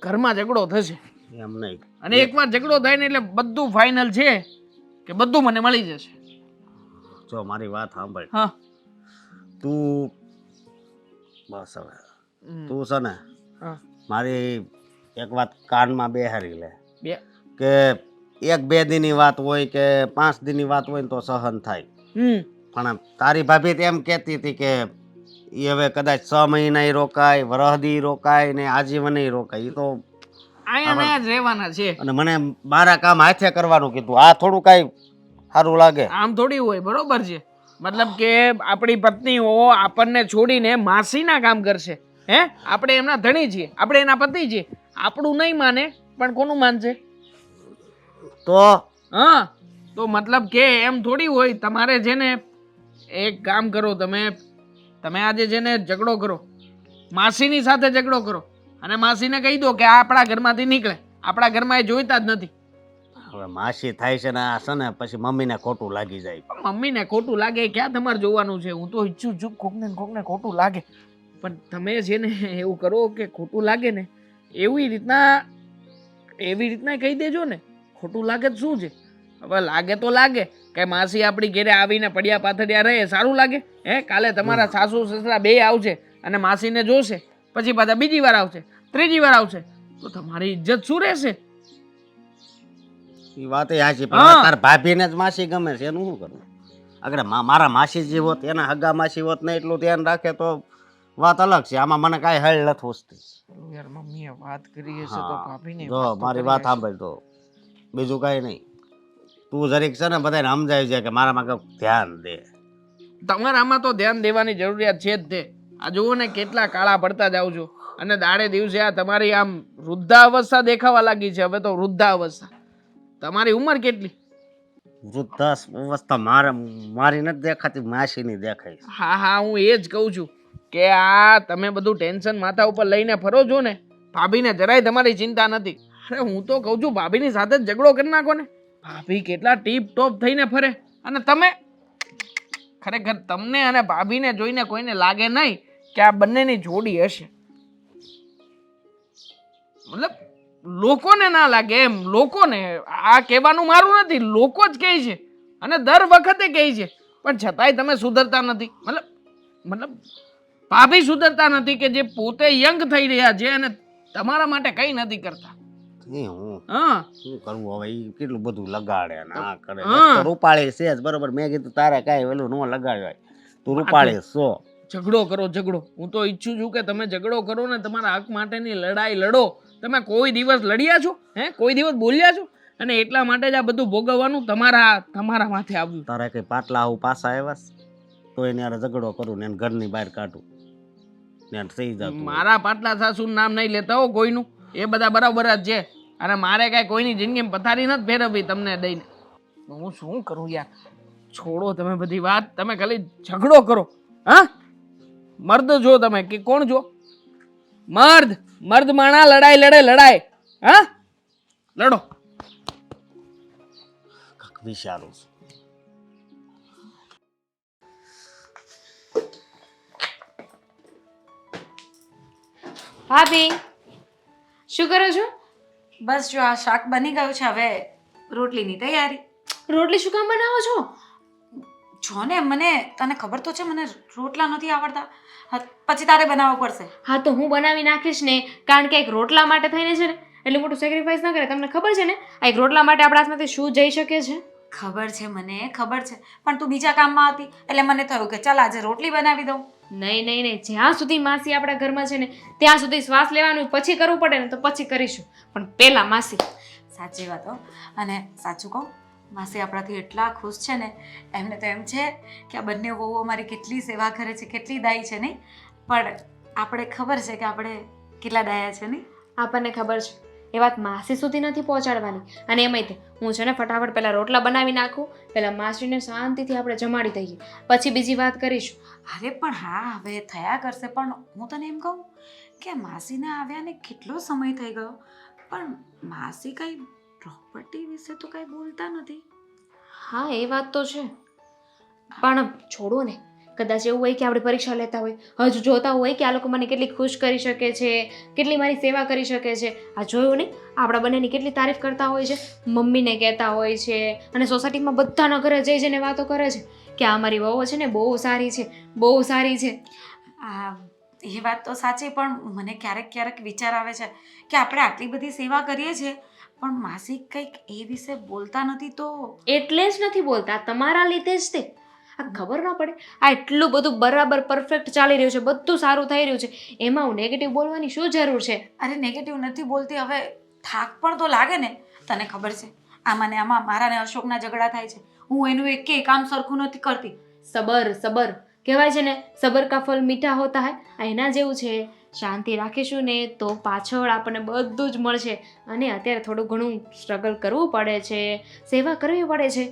ઘરમાં ઝઘડો થશે. એમ નહીં. અને એકવાર ઝઘડો થાય ને એટલે બધું ફાઇનલ છે કે બધું મને મળી જશે. જો મારી વાત સાંભળ. હા તું બસ હવે તું છે ને હા મારી એક વાત કાનમાં બેહારી લે બે કે 1-2 દિનની વાત હોય કે 5 દિનની વાત હોય ને તો સહન થાય. પણ તારી ભાભી તો એમ કહેતી હતી કે એ હવે કદાચ 6 મહિના રોકાય, વરહદી રોકાય ને આજીવન રોકાય. એ તો અહીંયા જ રહેવાના છે. અને મને મારા કામ હાથે કરવાનું કીધું. આ થોડું કાંઈ સારું લાગે? આમ થોડી હોય, બરોબર છે. મતલબ કે આપણી પત્નીઓ આપણને છોડીને માસીના કામ કરશે. હે, આપણે એમના ધણી છીએ, આપણે એના પતિ છીએ. આપણું નહીં માને પણ કોનું માનશે? તો હા, તો મતલબ કે એમ થોડી હોય. તમારે છે ને એક કામ કરો, તમે આજે છે ને ઝઘડો કરો, માસીની સાથે ઝઘડો કરો અને માસીને કહી દો કે આ આપણા ઘરમાંથી નીકળે. આપણા ઘરમાં એ જોઈતા જ નથી. હવે માસી થાય છે ને આ છે ને પછી મમ્મીને ખોટું લાગી જાય. મમ્મીને ખોટું લાગે ક્યાં તમારે જોવાનું છે? હું તો ઈચ્છું છું કોકને ખોટું લાગે, પણ તમે છે ને એવું કરો કે ખોટું લાગે ને એવી રીતના કહી દેજો ને. ખોટું લાગે તો શું છે? હવે લાગે તો લાગે કે માસી આપણી ઘરે આવીને પડ્યા પાથડિયા રહે, સારું લાગે? હે, કાલે તમારા સાસુ સસરા બે આવશે અને માસીને જોશે, પછી પાછા બીજી વાર આવશે, ત્રીજી વાર આવશે, તો તમારી ઇજ્જત શું રહેશે? એ વાત સાચી. પણ તાર ભાભીને જ માસી ગમે છે એનું શું કરવું? આગળ મારા માસી જે હોત, એના હગા માસી હોત ને એટલું ધ્યાન રાખે તો વાત અલગ છે. આમાં મને કાંઈ હળ નથી પૂછતી. યાર મમ્મીએ વાત કરી હશે તો ભાભીને જો મારી વાત સાંભળ, તો બીજું કાંઈ નહીં. તું જરીક છે ને બધાને સમજાવી છે કે મારામાં કંઈક ધ્યાન દે. તમારામાં તો ધ્યાન દેવાની જરૂરિયાત છે જ તે. આ જુઓ ને કેટલા કાળા પડતા જાવ છો અને દાડે દિવસે આ તમારી આમ વૃદ્ધાવસ્થા દેખાવા લાગી છે. હવે તો વૃદ્ધાવસ્થા. તમારી ઉંમર કેટલી? વૃદ્ધાવસ્થા મારી નથી દેખાતી, માસીની દેખાય. હા હા, હું એ જ કહું છું કે આ તમે બધું ટેન્શન માથા ઉપર લઈને ફરો છો ને, ભાભીને જરાય તમારી ચિંતા નથી. અરે હું તો કહું છું ભાભીની સાથે જ ઝઘડો કરી નાખો ને. ભાભી કેટલા ટીપ ટોપ થઈને ફરે અને તમે ખરેખર તમને અને ભાભીને જોઈને કોઈને લાગે નહીં કે આ બંનેની જોડી હશે. મતલબ લોકોને ના લાગે એમ. લોકોને આ કહેવાનું મારું નથી, લોકો જ કહે છે અને દર વખતે કહે છે, પણ છતાંય તમે સુધરતા નથી. મતલબ ભાભી સુધરતા નથી કે જે પોતે યંગ થઈ રહ્યા છે અને તમારા માટે કંઈ નથી કરતા. હા, શું કરવું હવે? ઈ કેટલું બધું લગાડે ને આ કરે. રૂપાળી છે જ બરોબર. મેં કીધું તારે કાંઈ વેલું ન લગાડ્યું, તું રૂપાળી છો. ઝઘડો કરો ઝઘડો. હું તો ઈચ્છું છું કે તમે ઝઘડો કરો ને તમારા હક માટેની લડાઈ લડો. તમે કોઈ દિવસ લડ્યા છો? હે, કોઈ દિવસ બોલ્યા છો? અને એટલા માટે જ આ બધું ભોગવવાનું તમારા માથે આવ્યું. તારે કઈ પાટલા આવું પાછા આવ્યા તો એને યાર ઝઘડો કરું ને એને ઘરની બહાર કાઢું ને થઈ જતું. મારા પાટલા સાસુનું નામ નહીં લેતા હો કોઈનું. એ બધા બરાબર જ છે અને મારે કાંઈ કોઈની જિંદગીમાં પથારી નથી ફેરવવી તમને દઈને. હું શું કરું યાર? છોડો તમે બધી વાત, તમે ખાલી ઝઘડો કરો. હા, મર્દ જો તમે કે કોણ જો? મર્દ માણા લડાઈ લડાય. હા, લડો. વિચારું છું. ભાભી શું કરો છો? બસ જો આ શાક બની ગયું છે, હવે રોટલીની તૈયારી. રોટલી શું કામ બનાવો છો? જો ને મને તને ખબર તો છે મને રોટલા નથી આવડતા. પછી તારે બનાવવો પડશે. હા તો હું બનાવી નાખીશ ને, કારણ કે એક રોટલા માટે થઈને છે ને એટલું મોટું સેક્રિફાઈસ ના કરે. તમને ખબર છે ને આ એક રોટલા માટે આપણા હાથમાંથી શું જઈ શકે છે? ખબર છે મને, ખબર છે, પણ તું બીજા કામમાં હતી એટલે મને થયું કે ચાલ આજે રોટલી બનાવી દઉં. નહીં નહીં નહીં, જ્યાં સુધી માસી આપણા ઘરમાં છે ને ત્યાં સુધી શ્વાસ લેવાનું પછી કરવું પડે ને તો પછી કરીશું, પણ પહેલા માસી. સાચી વાત હો. અને સાચું કહું, માસી આપણાથી એટલા ખુશ છે ને, એમને તો એમ છે કે આ બંને વહુઓ અમારી કેટલી સેવા કરે છે, કેટલી દાઈ છે નહીં. પણ આપણે ખબર છે કે આપણે કેટલા ડાયા છે નહીં. આપણને ખબર છે, એ વાત માસી સુધી નથી પહોંચાડવાની. અને એમાંય તે હું છે ને ફટાફટ પહેલાં રોટલા બનાવી નાખું, પહેલાં માસીને શાંતિથી આપણે જમાડી દઈએ, પછી બીજી વાત કરીશું. અરે પણ હા, હવે થયા કરશે. પણ હું તને એમ કહું કે માસીને આવ્યાને કેટલો સમય થઈ ગયો, પણ માસી કંઈ પ્રોપર્ટી વિશે તો કંઈ બોલતા નથી. હા એ વાત તો છે, પણ છોડો ને. કદાચ એવું હોય કે આપણે પરીક્ષા લેતા હોય, હજુ જોતા હોય કે આ લોકો મને કેટલી ખુશ કરી શકે છે, કેટલી મારી સેવા કરી શકે છે. આ જોયું નહીં, આપણા બંનેની કેટલી તારીફ કરતા હોય છે, મમ્મીને કહેતા હોય છે, અને સોસાયટીમાં બધાના ઘરે જઈ જઈને વાતો કરે છે કે આ મારી વહુ છે ને બહુ સારી છે, બહુ સારી છે. એ વાત તો સાચી, પણ મને ક્યારેક ક્યારેક વિચાર આવે છે કે આપણે આટલી બધી સેવા કરીએ છીએ પણ માસી કંઈક એ વિશે બોલતા નથી. તો એટલે જ નથી બોલતા, તમારા લીધે જ તે. આ ખબર ના પડે, આ એટલું બધું બરાબર પરફેક્ટ ચાલી રહ્યું છે, બધું સારું થઈ રહ્યું છે, એમાં હું નેગેટિવ બોલવાની શું જરૂર છે? અરે નેગેટિવ નથી બોલતી, હવે થાક પણ તો લાગે ને. તને ખબર છે આમાં ને આમાં મારા ને અશોકના ઝઘડા થાય છે, હું એનું એકેય કામ સરખું નથી કરતી. સબર સબર કહેવાય છે ને, સબર કા ફલ મીઠા હોતા હૈ. આ એના જેવું છે. શાંતિ રાખીશું ને તો પાછળ આપણને બધું જ મળશે. અને અત્યારે થોડું ઘણું સ્ટ્રગલ કરવું પડે છે, સેવા કરવી પડે છે,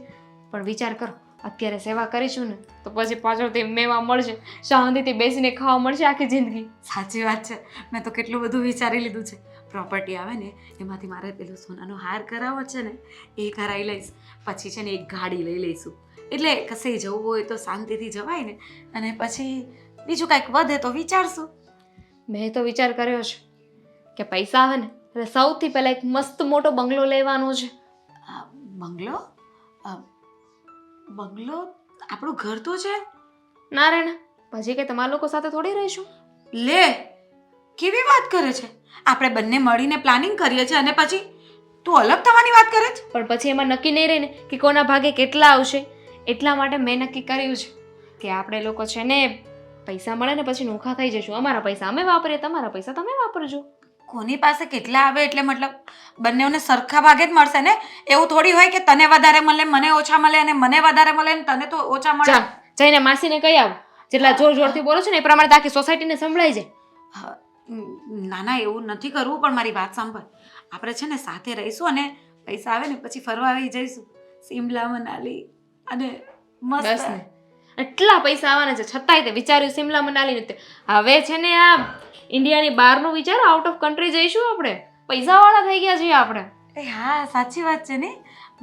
પણ વિચાર કરો અત્યારે સેવા કરીશું ને તો પછી પાછળથી મેવા મળશે, શાંતિથી બેસીને ખાવા મળશે આખી જિંદગી. સાચી વાત છે. મેં તો કેટલું બધું વિચારી લીધું છે. પ્રોપર્ટી આવે ને એમાંથી મારે પેલો સોનાનો હાર કરાવવો છે ને એ કરાવી લઈશ. પછી છે ને એક ગાડી લઈ લઈશું, એટલે કશે જવું હોય તો શાંતિથી જવાય ને. અને પછી બીજું કાંઈક વધે તો વિચારશું. મેં તો વિચાર કર્યો છે કે પૈસા આવે ને એટલે સૌથી પહેલાં એક મસ્ત મોટો બંગલો લેવાનો છે. બંગલો? બંગલો? આપણું ઘર તો છે. ના રે ના, પછી કે તમારા લોકો સાથે થોડી રહીશું. લે, કેવી વાત કરે છે! આપણે બંને મળીને પ્લાનિંગ કરીએ છીએ અને પછી તું અલગ થવાની વાત કરે છે. પણ પછી એમાં નક્કી નહીં રહે ને કે કોના ભાગે કેટલા આવશે. એટલા માટે મેં નક્કી કર્યું છે કે આપણે લોકો છે ને પૈસા મળે ને પછી નોખા થઈ જશું. અમારા પૈસા અમે વાપરીએ, તમારા પૈસા તમે વાપરજો. કોની પાસે કેટલા આવે એટલે મતલબ બંનેઓને સરખા ભાગે જ મળશે ને? એવું થોડી હોય કે તને વધારે મળે, મને ઓછા મળે, અને મને વધારે મળે ને તને તો ઓછા મળે. જા જઈને માસીને કહી આવ, જેટલા જોર જોરથી બોલો છો ને એ પ્રમાણે આખી સોસાયટીને સંભળાઈ જાય. ના ના, એવું નથી કરવું. પણ મારી વાત સાંભળ, આપણે છે ને સાથે રહીશું અને પૈસા આવે ને પછી ફરવા આવી જઈશું, સિમલા મનાલી. અને બસ મસ્ત. ને, એટલા પૈસા આવવાના છે છતાંય તે વિચાર્યું સિમલા મનાલી નથી. હવે છે ને આ ઇન્ડિયાની બહારનું વિચાર, આઉટ ઓફ કન્ટ્રી જઈશું આપણે. પૈસાવાળા થઈ ગયા છીએ આપણે. હા સાચી વાત છે ને.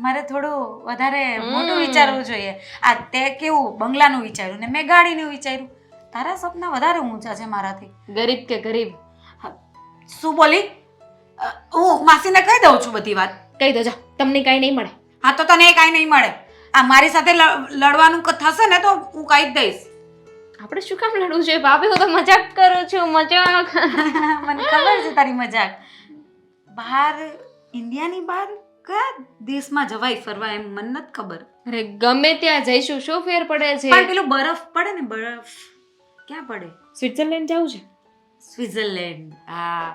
મારે થોડું વધારે મોટું વિચારવું જોઈએ. આ તે કેવું બંગલાનું વિચાર્યું ને મેં ગાડીનું વિચાર્યું. તારા સપના વધારે ઊંચા છે મારાથી. ગરીબ કે ગરીબ? શું બોલી? હું માસીને કહી દઉં છું બધી વાત. કહી દો, જા, તમને કાંઈ નહીં મળે. હા તો તને કાંઈ નહીં મળે. આ મારી સાથે લડવાનું થશે ને તો હું કહી જ દઈશ. આપણે શું કામ લડવું જોઈએ ભાભી? હું તો મજાક કરું છું, મજાક. મને ખબર છે તારી મજાક. બહાર, ઇન્ડિયાની બહાર કયા દેશમાં જવાય ફરવા એમ મને નથી ખબર. અરે ગમે ત્યાં જઈશું, શું ફેર પડે છે? પણ પેલું બરફ પડે ને, બરફ ક્યાં પડે? સ્વિટ્ઝરલેન્ડ જવું છે. સ્વિટ્ઝરલેન્ડ? હા,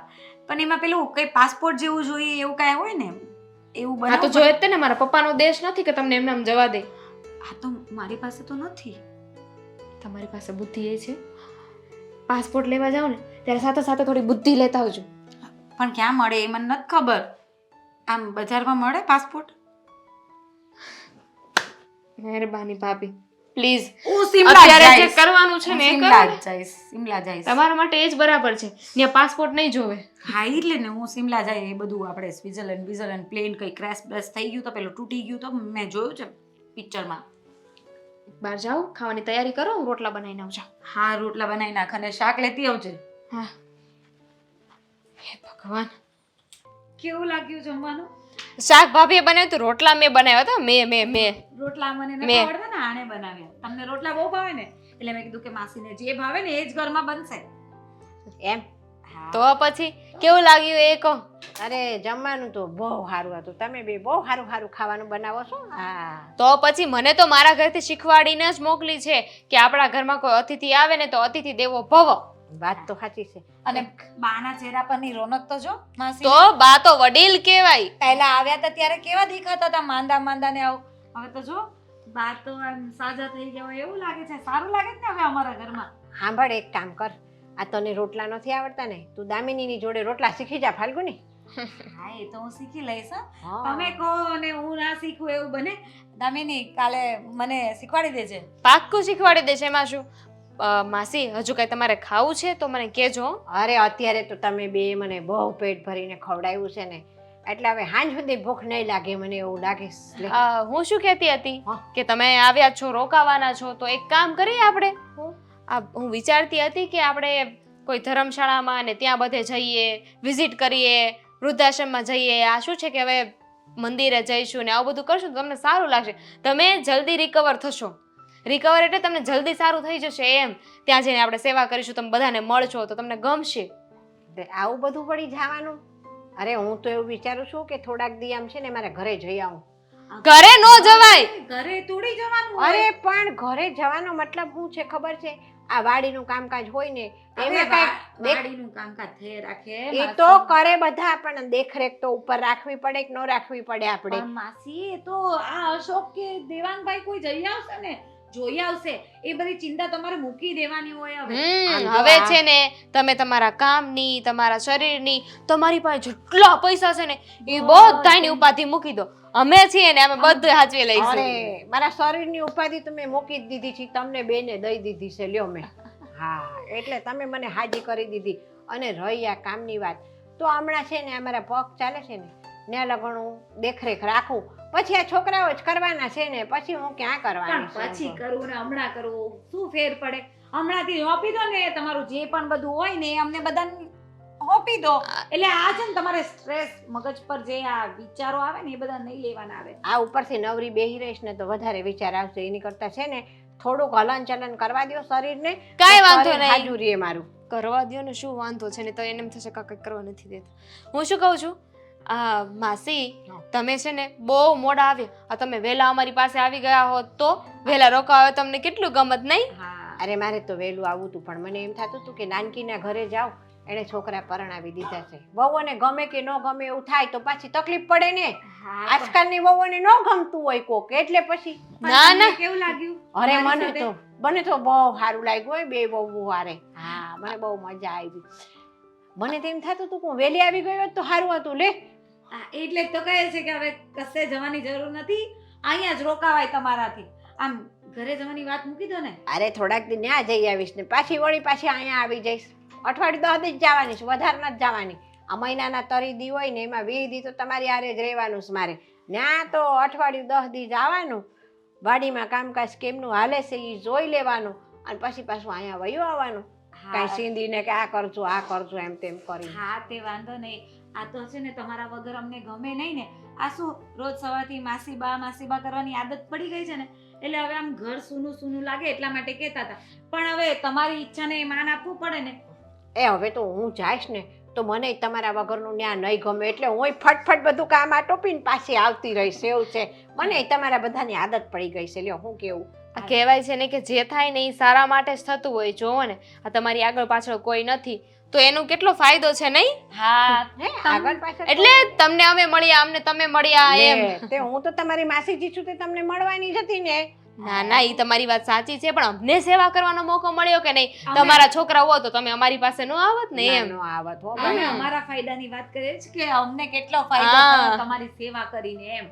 પણ એમાં પેલું કઈ પાસપોર્ટ જેવું જોઈએ એવું કાંઈ હોય ને, એવું હા તો બનાવ. જોઈએ જ તે ને, મારા પપ્પાનો દેશ નથી કે તમને એમને આમ જવા દે. હા તો મારી પાસે તો નથી. તમારી પાસે બુદ્ધિ એ છે. પાસપોર્ટ લેવા જાઓ ને ત્યારે સાથે સાથે થોડી બુદ્ધિ લેતા આવજો. પણ ક્યાં મળે એ મને નથી ખબર. આમ બજારમાં મળે પાસપોર્ટ? મહેરબાની ભાભી, પ્લીઝ. હું સિમલા અત્યારે જે જઈશ. કરવાનું છે ને એ સિમલા કરો ને. જઈશ, સિમલા જઈશ. તમારા માટે એ જ બરાબર છે. ત્યાં પાસપોર્ટ નહીં જોવે. હા એટલે ને, હું સિમલા જાય એ બધું આપણે સ્વિટ્ઝરલેન્ડ પ્લેન કંઈ ક્રેશ બ્રેશ થઈ ગયું તો પેલું તૂટી ગયું તો મેં જોયું છે પિક્ચરમાં. બહાર જાઓ, ખાવાની તૈયારી કરો, હું રોટલા બનાવીને આવું. હા રોટલા બનાવી નાખ અને શાક લેતી આવજે. હા. હે ભગવાન, કેવું લાગ્યું જમવાનું? શાક ભાભીએ બનાવ્યું તો રોટલા મેં બનાવ્યા હતા મેં રોટલા મને મેં. નથી આવડતા ને આણે બનાવ્યા. તમને રોટલા બહુ ભાવે ને એટલે મેં કીધું કે માસીને જે ભાવે ને એ જ ઘરમાં બનશે. એમ તો પછી કેવું લાગ્યું એ કહો. અરે જમવાનું તો બહુ સારું હતું. તમે બે બહુ સારું સારું ખાવાનું બનાવો છો. હા તો પછી મને તો મારા ઘરેથી શીખવાડીને જ મોકલી છે કે આપણા ઘરમાં કોઈ અતિથિ આવે ને તો અતિથિ દેવો ભવ. વાત તો સાચી છે. અને બાના ચહેરા પરની રોનક તો જો માસી તો બા તો વડીલ કહેવાય. પહેલા આવ્યા હતા ત્યારે કેવા દેખાતા હતા માંદા માંદા ને આવું. હવે તો જો બા તો આમ સાજા થઈ ગયા હોય એવું લાગે છે. સારું લાગે છે ને હવે અમારા ઘરમાં. સાંભળ એક કામ કર. આ તને રોટલા નથી આવડતા ને તું દામિનીની જોડે રોટલા શીખી જા ફાલ્ગુની. હા એ તો હું શીખી લઈશ હં. હા. તમે કહો અને હું ના શીખું એવું બને. દામિની કાલે મને શીખવાડી દેજે. પાક્કું શીખવાડી દે છે એમાં શું. માસી હજુ કઈ તમારે ખાવું છે તો મને કહેજો. અરે અત્યારે તો તમે બે મને બહુ પેટ ભરીને ખવડાવ્યું છે ને એટલે હવે સાંજ સુધી ભૂખ નહીં લાગે મને એવું લાગે છે. લે. હું શું કહેતી હતી હા. કે તમે આવ્યા છો રોકાવાના છો તો એક કામ કરીએ આપણે. હું? હું વિચારતી હતી કે આપણે કોઈ ધર્મશાળામાં અને ત્યાં બધે જઈએ, વિઝિટ કરીએ, વૃદ્ધાશ્રમમાં જઈએ. આ શું છે કે હવે મંદિરે જઈશું ને આવું બધું કરશું તો તમને સારું લાગશે. તમે જલ્દી રિકવર થશો. રિકવર એટલે તમને જલ્દી સારું થઈ જશે એમ. ત્યાં જઈને આપણે સેવા કરીશું, તમે બધાને મળશો તો તમને ગમશે. તે આવું બધું પડી જવાનું. અરે હું તો એવું વિચારું છું કે થોડાક દી આમ છે ને મારા ઘરે જઈ આવું. ઘરે નો જવાય. ઘરે તોડી જવાનું હોય. અરે પણ ઘરે જવાનો મતલબ શું છે ખબર છે? આ વાડીનું કામકાજ હોય ને હવે એમાં કાંઈક દેખ- વાડીનું કામકાજ થઈ રાખે. એ તો કરે બધા પણ દેખરેખ તો ઉપર રાખવી પડે કે ન રાખવી પડે આપણે. પણ માસી એ તો આ અશોક કે દેવાંગભાઈ કોઈ જઈ આવશે ને જોઈ આવશે. એ બધી ચિંતા તમારે મૂકી દેવાની હોય હવે. આમ જો હવે આ- છે ને તમે તમારા કામની, તમારા શરીરની, તમારી પાસે જેટલા પૈસા છે ને એ બધાની ઉપાધિ મૂકી દો. અમે છીએ ને અમે બધું સાચવી લઈશું. અરે મારા શરીરની ઉપાધિ તો મેં મૂકી જ દીધી છે. તમને બેને દઈ દીધી છે લ્યો મેં. હા એટલે તમે મને હાજી કરી દીધી. અને રહી આ કામની વાત તો હમણાં છે ને અમારા પગ ચાલે છે ને ત્યાં લગણું દેખરેખ રાખું. પછી આ છોકરાઓ જ કરવાના છે ને પછી હું ક્યાં પણ કરવાની છું? પછી કરવું ને હમણાં કરવું શું ફેર પડે? હમણાંથી હોપી દો ને તમારું જે પણ બધું હોય ને એ અમને બધાને હોપી દો. એટલે આ છે ને તમારે સ્ટ્રેસ મગજ પર જે આ વિચારો આવે ને એ બધા નહીં લેવાના આવે. આ ઉપરથી નવરી બેહી રહીશ ને તો વધારે વિચાર આવશે. એની કરતા છે ને થોડુંક હલન ચલન કરવા દો શરીરને. કાંઈ તો વાંધો શરીર નહીં. હાજુ રહે મારું. કરવા દ્યો ને શું વાંધો છે ને તો એને એમ થશે કે કંઈક કરવા નથી દેતા. હું શું કહું છું માસી તમે છે ને બહુ મોડા આવ્યા. તમે વહેલા અમારી પાસે આવી ગયા હોત તો વહેલા રોકાવા તમને કેટલું ગમત નહીં? હા અરે મારે તો વહેલું આવવું હતું પણ મને એમ થતું હતું કે નાનકીના ઘરે જાવ એને છોકરા પરણાવી દીધા છે. વહુઓને ગમે કે ન ગમે એવું થાય તો પાછી તકલીફ પડે ને. આજકાલની વહુઓને ન ગમતું હોય કોક એટલે પછી ના ના કેવું લાગ્યું? અરે મારી મને તો બહુ સારું લાગ્યું હોય બે વહુ હારે. હા મને બહુ મજા આવી. મને તો એમ થતું હતું કે હું વહેલી આવી ગયો હોત તો સારું હતું. લે હા, એટલે જ તો કહે છે કે હવે કશે જવાની જરૂર નથી. અહીંયા જ રોકાવાય તમારાથી. આમ ઘરે જવાની વાત મૂકી દો ને. અરે થોડાક દિન ત્યાં જઈ આવીશ ને પાછી વળી પાછી અહીંયા આવી જઈશ. અઠવાડિયું 10 દી જ જવાની છે વધારે નથી જવાની. આ મહિનાના 3 દી હોય ને એમાં 20 દી તો તમારી હારે જ રહેવાનું છે મારે. ત્યાં તો અઠવાડિયું 10 દી જવાનું. વાડીમાં કામકાજ કેમનું હાલે છે એ જોઈ લેવાનું અને પછી પાછું અહીંયા વયું આવવાનું. કાંઈ સીંધીને કે આ કરજો આ કરજો એમ તેમ કરી. હા તે વાંધો નહીં. આ તો છે ને તમારા વગર અમને ગમે નહીં ને. આ શું રોજ સવારથી માસીબા કરવાની આદત પડી ગઈ છે ને એટલે હવે આમ ઘર સૂનું સૂનું લાગે એટલા માટે કહેતા હતા. પણ હવે તમારી ઈચ્છાને માન આપવું પડે ને. એ હવે તો હું જઈશ ને તો મને તમારા વગરનું ન્યા નહીં ગમે એટલે હું ફટફટ બધું કામ આટોપીને પાછી આવતી રહીશ એવું છે. મને તમારા બધાની આદત પડી ગઈ છે. લ્યો હું કેવું કહેવાય છે ને કે જે થાય ને એ સારા માટે જ થતું હોય. જોવો ને આ તમારી આગળ પાછળ કોઈ નથી તો એનો કેટલો ફાયદો છે નહીં? હા હે આગળ પાછળ એટલે તમને અમે મળ્યા અમને તમે મળ્યા એમ. લે, તે હું તો તમારી માસીજી છું તે તમને મળવાની જ હતી ને. ના ના એ તમારી વાત સાચી છે પણ અમને સેવા કરવાનો મોકો મળ્યો કે નહીં? તમારા છોકરા હો તો તમે અમારી પાસે ન આવત ને એમ. ના, નો આવત હો. અમે અમારા ફાયદાની વાત કરીએ છીએ કે અમને કેટલો ફાયદો હા. થયો તમારી સેવા કરીને એમ.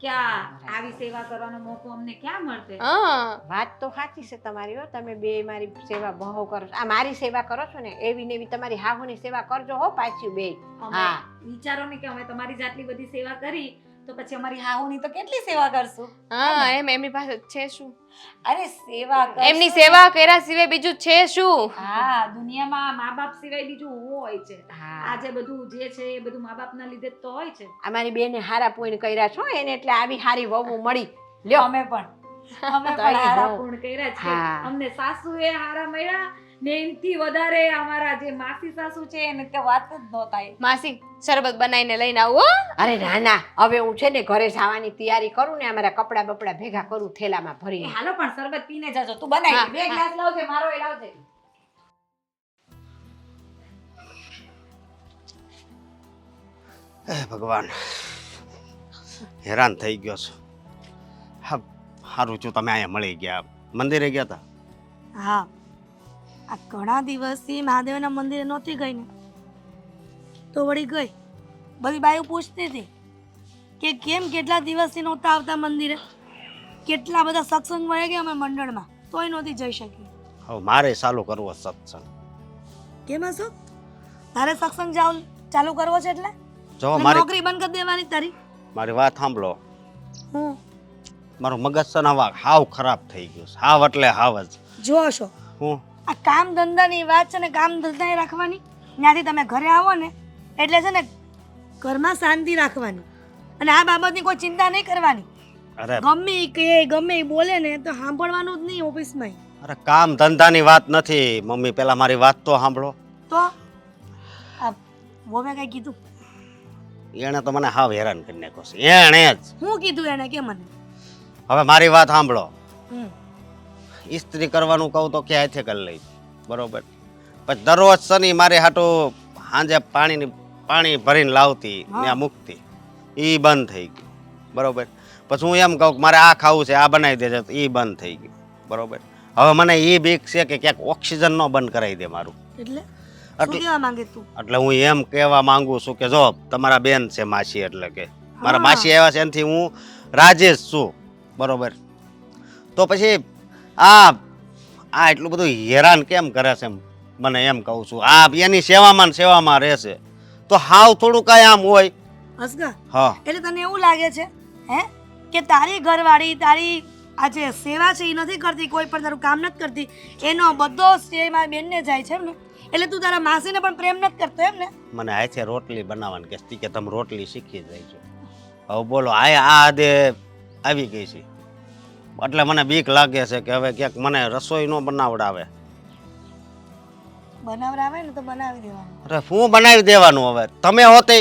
ક્યાં આવી સેવા કરવાનો મોકો અમને ક્યાં મળશે? હા વાત તો સાચી છે તમારી હો. તમે બે મારી સેવા બહુ કરો છો. આ મારી સેવા કરો છો ને એવી ને એવી તમારી હાહુની સેવા કરજો હો પાછી બે. અમે હા. વિચારો ને કે અમે તમારી જાતલી બધી સેવા કરી તો પછી અમારી હાહુની તો કેટલી સેવા કરશું. હા એમની પાસે છે શું? અરે સેવા કરશું. એમની સેવા કર્યા સિવાય બીજું છે શું? હા, દુનિયામાં મા બાપ સિવાય બીજું શું હોય છે? હા આજે બધું જે છે એ બધું મા બાપના લીધે જ તો હોય છે. અમારી બેને હારા પૂન કર્યા છો એને એટલે આવી હારી વહુ મળી લ્યો. અમે પણ તો અહીં હારા જો. પૂર્ણ કર્યા છે. હા. અમને સાસુએ હારા મળ્યા ને એનથી વધારે અમારા જે માસી સાસુ છે એને તો વાત જ ન થાય. માસી શરબત બનાવીને લઈને આવો હો. અરે ના ના હવે હું છે ને ઘરે જવાની તૈયારી કરું ને અમારા કપડા બપડા ભેગા કરું થેલામાં એ ભરીને. હાલો પણ શરબત પીને જાજો. તું બનાવી હા, દે. બે ગ્લાસ લાવજે, મારો એ લાવજે. હે ભગવાન, હેરાન થઈ ગયો છું. હા, સારું છું તમે અહીંયા મળી ગયા. મંદિરે ગયા હતા? હા, આ ઘણા દિવસથી મહાદેવના મંદિરે નહોતી ગઈ ને તો વળી ગઈ. બધી બાયું પૂછતી હતી કે કેમ કેટલા દિવસથી નહોતા આવતા મંદિરે, કેટલા બધા સત્સંગ વહી ગયા અમે મંડળમાં તોય નહોતી જઈ શકી. હવે મારે ચાલુ કરવો સત્સંગ. કેમ હશો? તારે સત્સંગ ચાલુ કરવો છે એટલે જો અને મારી નોકરી બંધ કરી દેવાની તારી? મારી વાત સાંભળો. હું મારું મગજ છે ને હવે હાવ ખરાબ થઈ ગયું છે. હાવ એટલે હાવ જ. જો છો હું આ કામ ધંધાની વાત છે ને, કામ ધંધા રાખવાની. ત્યાંથી તમે ઘરે આવો ને એટલે છે ને ઘરમાં શાંતિ રાખવાની અને આ બાબતની કોઈ ચિંતા નહીં કરવાની. અરે ગમે ઈ કહે ગમે ઈ બોલે ને તો સાંભળવાનું જ નહીં ઓફિસમાં. અરે કામ ધંધાની વાત નથી મમ્મી, પેલા મારી વાત તો સાંભળો. તો આ વોવે કઈ કીધું? એણે તો મને હાવ હેરાન કરી નાખ્યો છે. એણે જ. હું કીધું એને કે મને? હવે મારી વાત સાંભળો. હમ ઇસ્ત્રી કરવાનું કહું તો ક્યાંયથી કરી લઈ, બરોબર? પછી દરરોજ શનિ મારે હાટું સાંજે પાણી ભરીને લાવતી ત્યાં મૂકતી, એ બંધ થઈ ગયું, બરોબર? પછી હું એમ કહું કે મારે આ ખાવું છે, આ બનાવી દેજે, તો એ બંધ થઈ ગયું, બરોબર? હવે મને એ બીક છે કે ક્યાંક ઓક્સિજન ન બંધ કરાવી દે મારું. એટલે શું કહેવા માંગે તું? એટલે હું એમ કહેવા માંગુ છું કે જો તમારા બેન છે માસી, એટલે કે મારા હા. માસી આવ્યા છે એનાથી હું રાજેશ છું, બરોબર? તો પછી આ એટલું બધું હેરાન કેમ કરે છે મને એમ કહું છું. આ એની સેવામાં ને સેવામાં રહેશે તો હાવ થોડું કાંઈ આમ હોય. હસગા હા, એટલે તને એવું લાગે છે હે કે તારી ઘરવાળી તારી આ જે સેવા છે એ નથી કરતી, કોઈ પણ તારું કામ નથી કરતી, એનો બધો શ્રેય મારી બેનને જાય છે એમ ને? એટલે તું તારા માસીને પણ પ્રેમ નથી કરતો એમ ને? મને હાથે રોટલી બનાવવાની કહેતી કે તમે રોટલી શીખી જાય છો. હવે બોલો આ દે આવી ગઈ છે એટલે મને બીક લાગે છે કે હવે ક્યાંક મને રસોઈ ન બનાવડાવે. બનાવરાવે ને તો બનાવી દેવાનું. અરે શું બનાવી દેવાનું હવે? તમે હોતે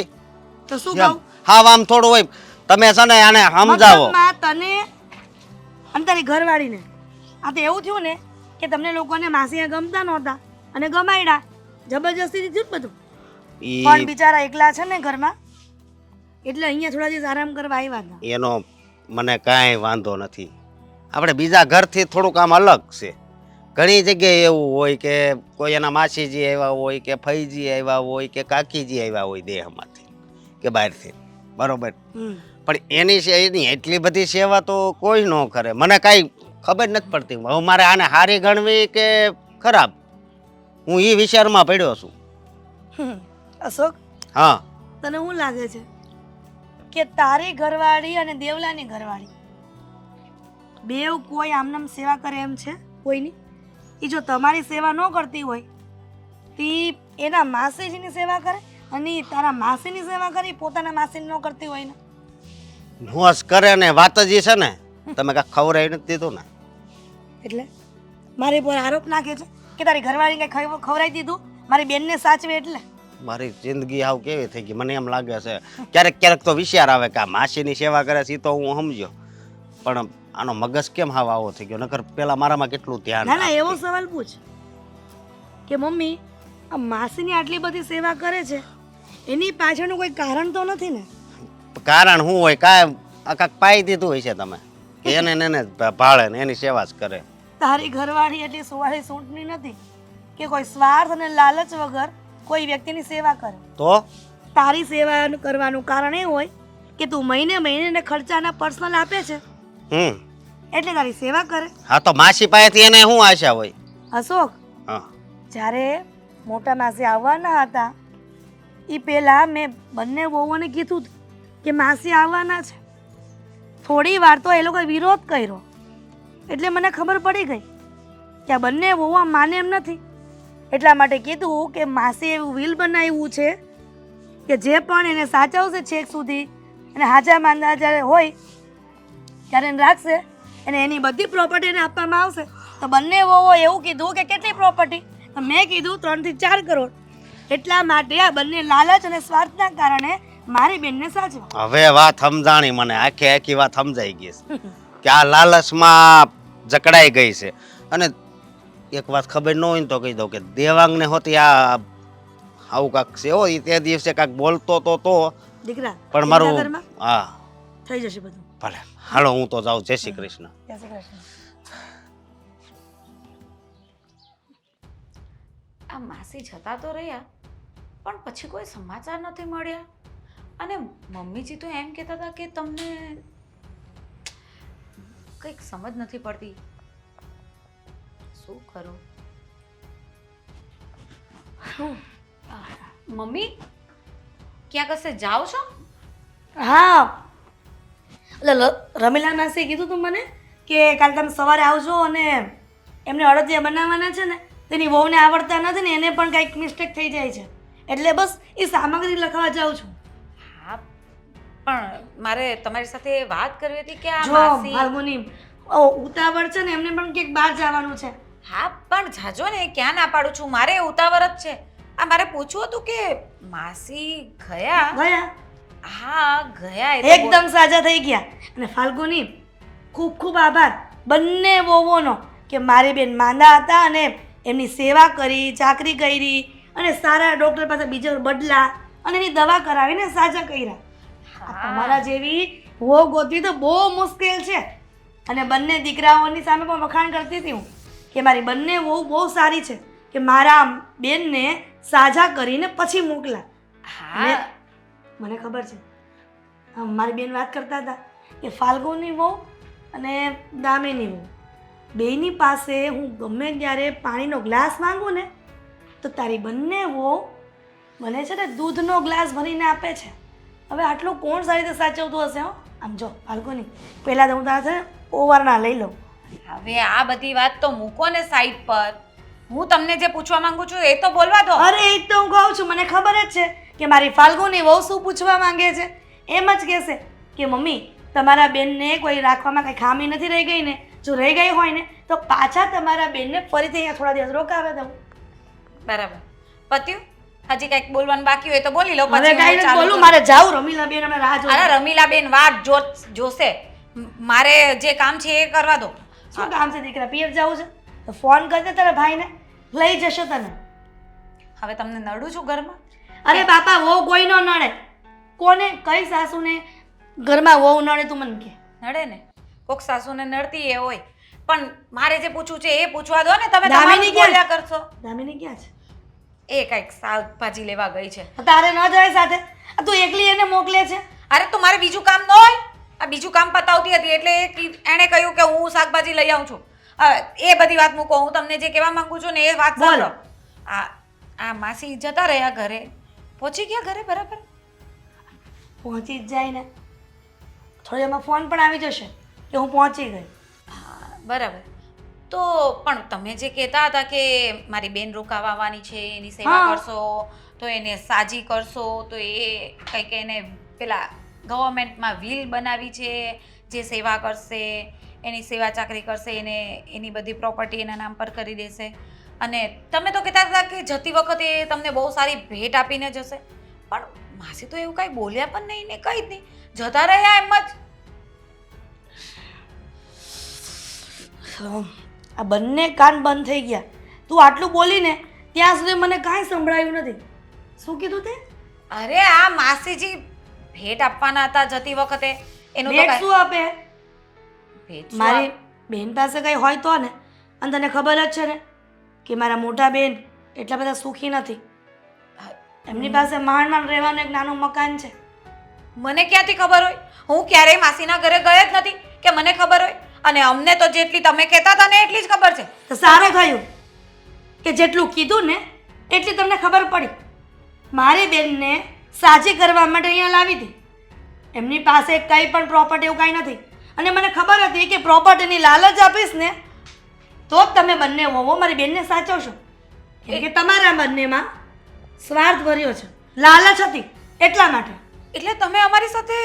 તો શું કેમ? કહું? હા આમ થોડું હોય. તમે છે ને આને સમજાવો. મતલબમાં તને અને તારી ઘરવાળીને આ તો એવું થયું ને કે તમને લોકોને માસી ગમતા નહોતા અને ગમાયડા, જબરજસ્તીથી થયું બધું. ઈ પણ બિચારા એકલા છે ને ઘરમાં એટલે અહીંયા થોડા દિવસ આરામ કરવા આવ્યા હતા. એનો મને કાંઈ વાંધો નથી. આપણે બીજા ઘરથી થોડુંક આમ અલગ છે. ઘણી જગ્યાએ એવું હોય કે કોઈ એના માસીજી આવ્યા હોય કે ફઈજી આવ્યા હોય કે કાકીજી આવ્યા હોય દેહમાંથી કે બહારથી, બરોબર? પણ એની એટલી બધી સેવા તો કોઈ ન કરે. મને કાંઈ ખબર નથી પડતી હવે મારે આને હારી ગણવી કે ખરાબ. હું એ વિચારમાં પડ્યો છું. અશોક, હા, તને શું લાગે છે કે તારી ઘરવાળી અને દેવલાની ઘરવાળી બેવ કોઈ આમનામ સેવા કરે એમ છે કોઈની? એ જો તમારી સેવા ન કરતી હોય તો ઈ એના માસીજીની સેવા કરે અને ઈ તારા માસીની સેવા કરી પોતાના માસીની ન કરતી હોય ને? નોસ કરે ને વાત જ છે ને તમે કાંઈ ખવડાવી નથી દીધું ને એટલે મારી પર આરોપ નાખે છે કે તારી ઘરવાળી કઈ ખવડાવી દીધું મારી બેનને સાચવે એટલે? મારી જિંદગી આવ કેવી થઈ ગઈ મને એમ લાગે છે. ક્યારેક ક્યારેક તો વિચાર આવે કે આ માસીની સેવા કરે છે એ તો હું સમજ્યો, પણ આનો મગજ કેમ હાવ આવો થઈ ગયો? નકર પેલા મારામાં કેટલું ધ્યાન ના ના આપતી. એવો સવાલ પૂછ કે મમ્મી આ માસીની આટલી બધી સેવા કરે છે એની પાછળનું કોઈ કારણ તો નથી ને? કારણ શું હોય? કાંઈ કાંઈક પાઈ દીધું હોય છે તમે કે એને ને એને જ ભાળે ને એની સેવા જ કરે. તારી ઘરવાળી એટલી સુવાળી સૂંટની નથી કે કોઈ સ્વાર્થ અને લાલચ વગર કોઈ વ્યક્તિની સેવા કરે. તો તારી સેવા કરવાનું કારણ એ હોય કે તું મહિને ખર્ચાના પર્સનલ આપે છે એટલે તારી સેવા કરે. હા તો માસી પાસેથી એને શું આશા હોય? અશોક, હા, જ્યારે મોટા માસી આવવાના હતા એ પહેલા મેં બંને વહુઓને કીધું હતું કે માસી આવવાના છે થોડી વાર તો એ લોકોએ વિરોધ કર્યો એટલે મને ખબર પડી ગઈ કે આ બંને વહુઆ માને એમ નથી. એટલા માટે કીધું કે માસી એવું વિલ બનાવ્યું છે કે જે પણ એને સાચવશે છેક સુધી અને હાજા માંદા જ્યારે હોય ત્યારે એને રાખશે અને એની બધી પ્રોપર્ટી એને આપવામાં આવશે. તો બંને વહુઓ એવું કીધું કે કેટલી પ્રોપર્ટી? તો મેં કીધું 3 થી 4 કરોડ. એટલા માટે આ બંને લાલચ અને સ્વાર્થના કારણે મારી બેનને સાચવા. હવે વાત સમજાણી મને, આખી વાત સમજાઈ ગઈ છે કે આ લાલચમાં જકડાઈ ગઈ છે. અને એક વાત ખબર ન હોય ને તો કહી દઉં કે દેવાંગને હોતી આ આવું કાંક છે હો, ઈ તે દિવસે કાંક બોલતો તો દીકરા પણ મારું એમના ઘરમાં હા થઈ જશે બધું. ભલે હાલો હું તો જાઉં. જય શ્રી કૃષ્ણ. જય શ્રી કૃષ્ણ. આ માસી જતા તો રહ્યા પણ પછી કોઈ સમાચાર નથી મળ્યા. અને મમ્મીજી તો એમ કહેતા હતા કે તમને કંઈક સમજ નથી પડતી. શું કરું? મમ્મી ક્યાં કશે જાઓ છો? હા એટલે રમીલા માસીએ કીધું તું મને કે કાલે તમે સવારે આવજો અને એમને અડદિયા બનાવવાના છે ને તેની વહુને આવડતા નથી ને એને પણ કંઈક મિસ્ટેક થઈ જાય છે એટલે બસ એ સામગ્રી લખવા જાઉં છું. હા પણ મારે તમારી સાથે વાત કરવી હતી કે આ જો માસી ફાલ્ગુની ઉતાવળ છે ને એમને પણ ક્યાંક બહાર જવાનું છે. હા પણ જાજો ને, ક્યાં ના પાડું છું, મારે ઉતાવળ જ છે. આ મારે પૂછવું હતું કે માસી ગયા? ગયા હા ગયા એ તો એકદમ સાજા થઈ ગયા. અને ફાલ્ગુની ખૂબ ખૂબ આભાર બંને વહુઓનો કે મારી બેન માંદા હતા અને એમની સેવા કરી, ચાકરી કરી અને સારા ડૉક્ટર પાસે બીજો બદલા અને એની દવા કરાવીને સાજા કર્યા. આ તમારા જેવી વહુ ગોતવી તો બહુ મુશ્કેલ છે. અને બંને દીકરાઓની સામે પણ વખાણ કરતી હતી હું કે મારી બંને વહુ બહુ સારી છે કે મારા બેનને સાજા કરીને પછી મોકલા. હા મને ખબર છે મારી બેન વાત કરતા હતા કે ફાલ્ગુની વહુ અને દામિની વહુ બેયની પાસે હું ગમે ત્યારે પાણીનો ગ્લાસ માંગું ને તો તારી બંને વહુ મને છે ને દૂધનો ગ્લાસ ભરીને આપે છે. હવે આટલું કોણ સારી રીતે સાચવતું હશે? હો આમ જો ફાલ્ગુની પહેલાં તો હું તારા છે ને ઓવરના લઈ લઉં. હવે આ બધી વાત તો મૂકો ને સાઈડ પર. હું તમને જે પૂછવા માંગુ છું એ તો બોલવા દો. અરે એ તો હું કહું છું, મને ખબર જ છે કે મારી ફાલ્ગુની વહુ શું પૂછવા માંગે છે. એમ જ કહેશે કે મમ્મી તમારા બેનને કોઈ રાખવામાં કંઈ ખામી નથી રહી ગઈ ને? જો રહી ગઈ હોય ને તો પાછા તમારા બેનને ફરીથી અહીંયા થોડા દિવસ રોકાવે દઉં. બરાબર પત્યું? હજી કંઈક બોલવાનું બાકી હોય તો બોલી લો. હવે પછી કાંઈ હું નથી ચાલુ બોલું, કરું. મારે જાવું. રમીલા બેન અમે રાહ જોઈ. અરે રમીલાબેન વાત જોશે. મારે જે કામ છે એ કરવા દો. શું કામ છે દીકરા? પિયર જવું છે તો ફોન કરજે તારા ભાઈને, લઈ જશે તને. હવે તમને નડું છું ઘરમાં? અરે બાપા વહુ કોઈ ન નડે. કોને કઈ સાસુને ઘરમાં વહુ નડે તું મને કે? નડે ને, કોક સાસુને નડતી એ હોય. પણ મારે જે પૂછવું છે એ પૂછવા દો ને. તમે દામિની તમારું બોલ્યા કરશો. દામિની ક્યાં છે? એ કંઈક શાકભાજી લેવા ગઈ છે. તારે ન જાય સાથે? તું એકલી એને મોકલે છે? અરે તો મારે બીજું કામ ન હોય? આ બીજું કામ પતાવતી હતી એટલે એણે કહ્યું કે હું શાકભાજી લઈ આવું છું. એ બધી વાત મૂકો. હું તમને જે કહેવા માંગુ છું ને એ વાત બોલો. સાંભળો. આ માસી જતા રહ્યા ઘરે. પહોંચી ગયા ઘરે બરાબર? પહોંચી જ જાય ને. થોડી એમાં ફોન પણ આવી જશે કે હું પહોંચી ગઈ. હા બરાબર. તો પણ તમે જે કહેતા હતા કે મારી બેન રોકાવા આવવાની છે, એની સેવા હા. કરશો તો એને સાજી કરશો, તો એ કંઈક એને પેલા ગવર્મેન્ટમાં વિલ બનાવી છે જે સેવા કરશે, એની સેવા ચાકરી કરશે, એને એની બધી પ્રોપર્ટી એના નામ પર કરી દેશે. અને તમે તો કહેતા હતા કે જતી વખતે તમને બહુ સારી ભેટ આપીને જશે. પણ માસી તો એવું કાંઈ બોલ્યા પણ નહીં ને કંઈ જ નહીં, જતા રહ્યા એમ જ. આ બંને કાન બંધ થઈ ગયા. તું આટલું બોલીને ત્યાં સુધી મને કાંઈ સંભળાયું નથી. શું કીધું તે? અરે આ માસીજી ભેટ આપવાના હતા જતી વખતે. એનું તો ભેટ કાંઈ- શું આપે? ભેટ શું મારી બેન પાસે કંઈ હોય તો ને. અને તને ખબર જ છે ને કે મારા મોટા બેન એટલા બધા સુખી નથી. એમની પાસે માંડ માંડ રહેવાનું એક નાનું મકાન છે. મને ક્યાંથી ખબર હોય? હું ક્યારેય માસીના ઘરે ગઈ જ નથી કે મને ખબર હોય. અને અમને તો જેટલી તમે કહેતા હતા ને એટલી જ ખબર છે. તો સારું થયું કે જેટલું કીધું ને એટલી તમને ખબર પડી. મારી બેનને સાજી કરવા માટે અહીંયા લાવી હતી. એમની પાસે કંઈ પણ પ્રોપર્ટી એવું કાંઈ નથી. અને મને ખબર હતી કે પ્રોપર્ટીની લાલચ આપીશ ને તો જ તમે બંને વહુઓ મારી બેનને સાચવશો. કેમ કે તમારા બંનેમાં સ્વાર્થ ભર્યો છે, લાલચ હતી એટલા માટે. એટલે તમે અમારી સાથે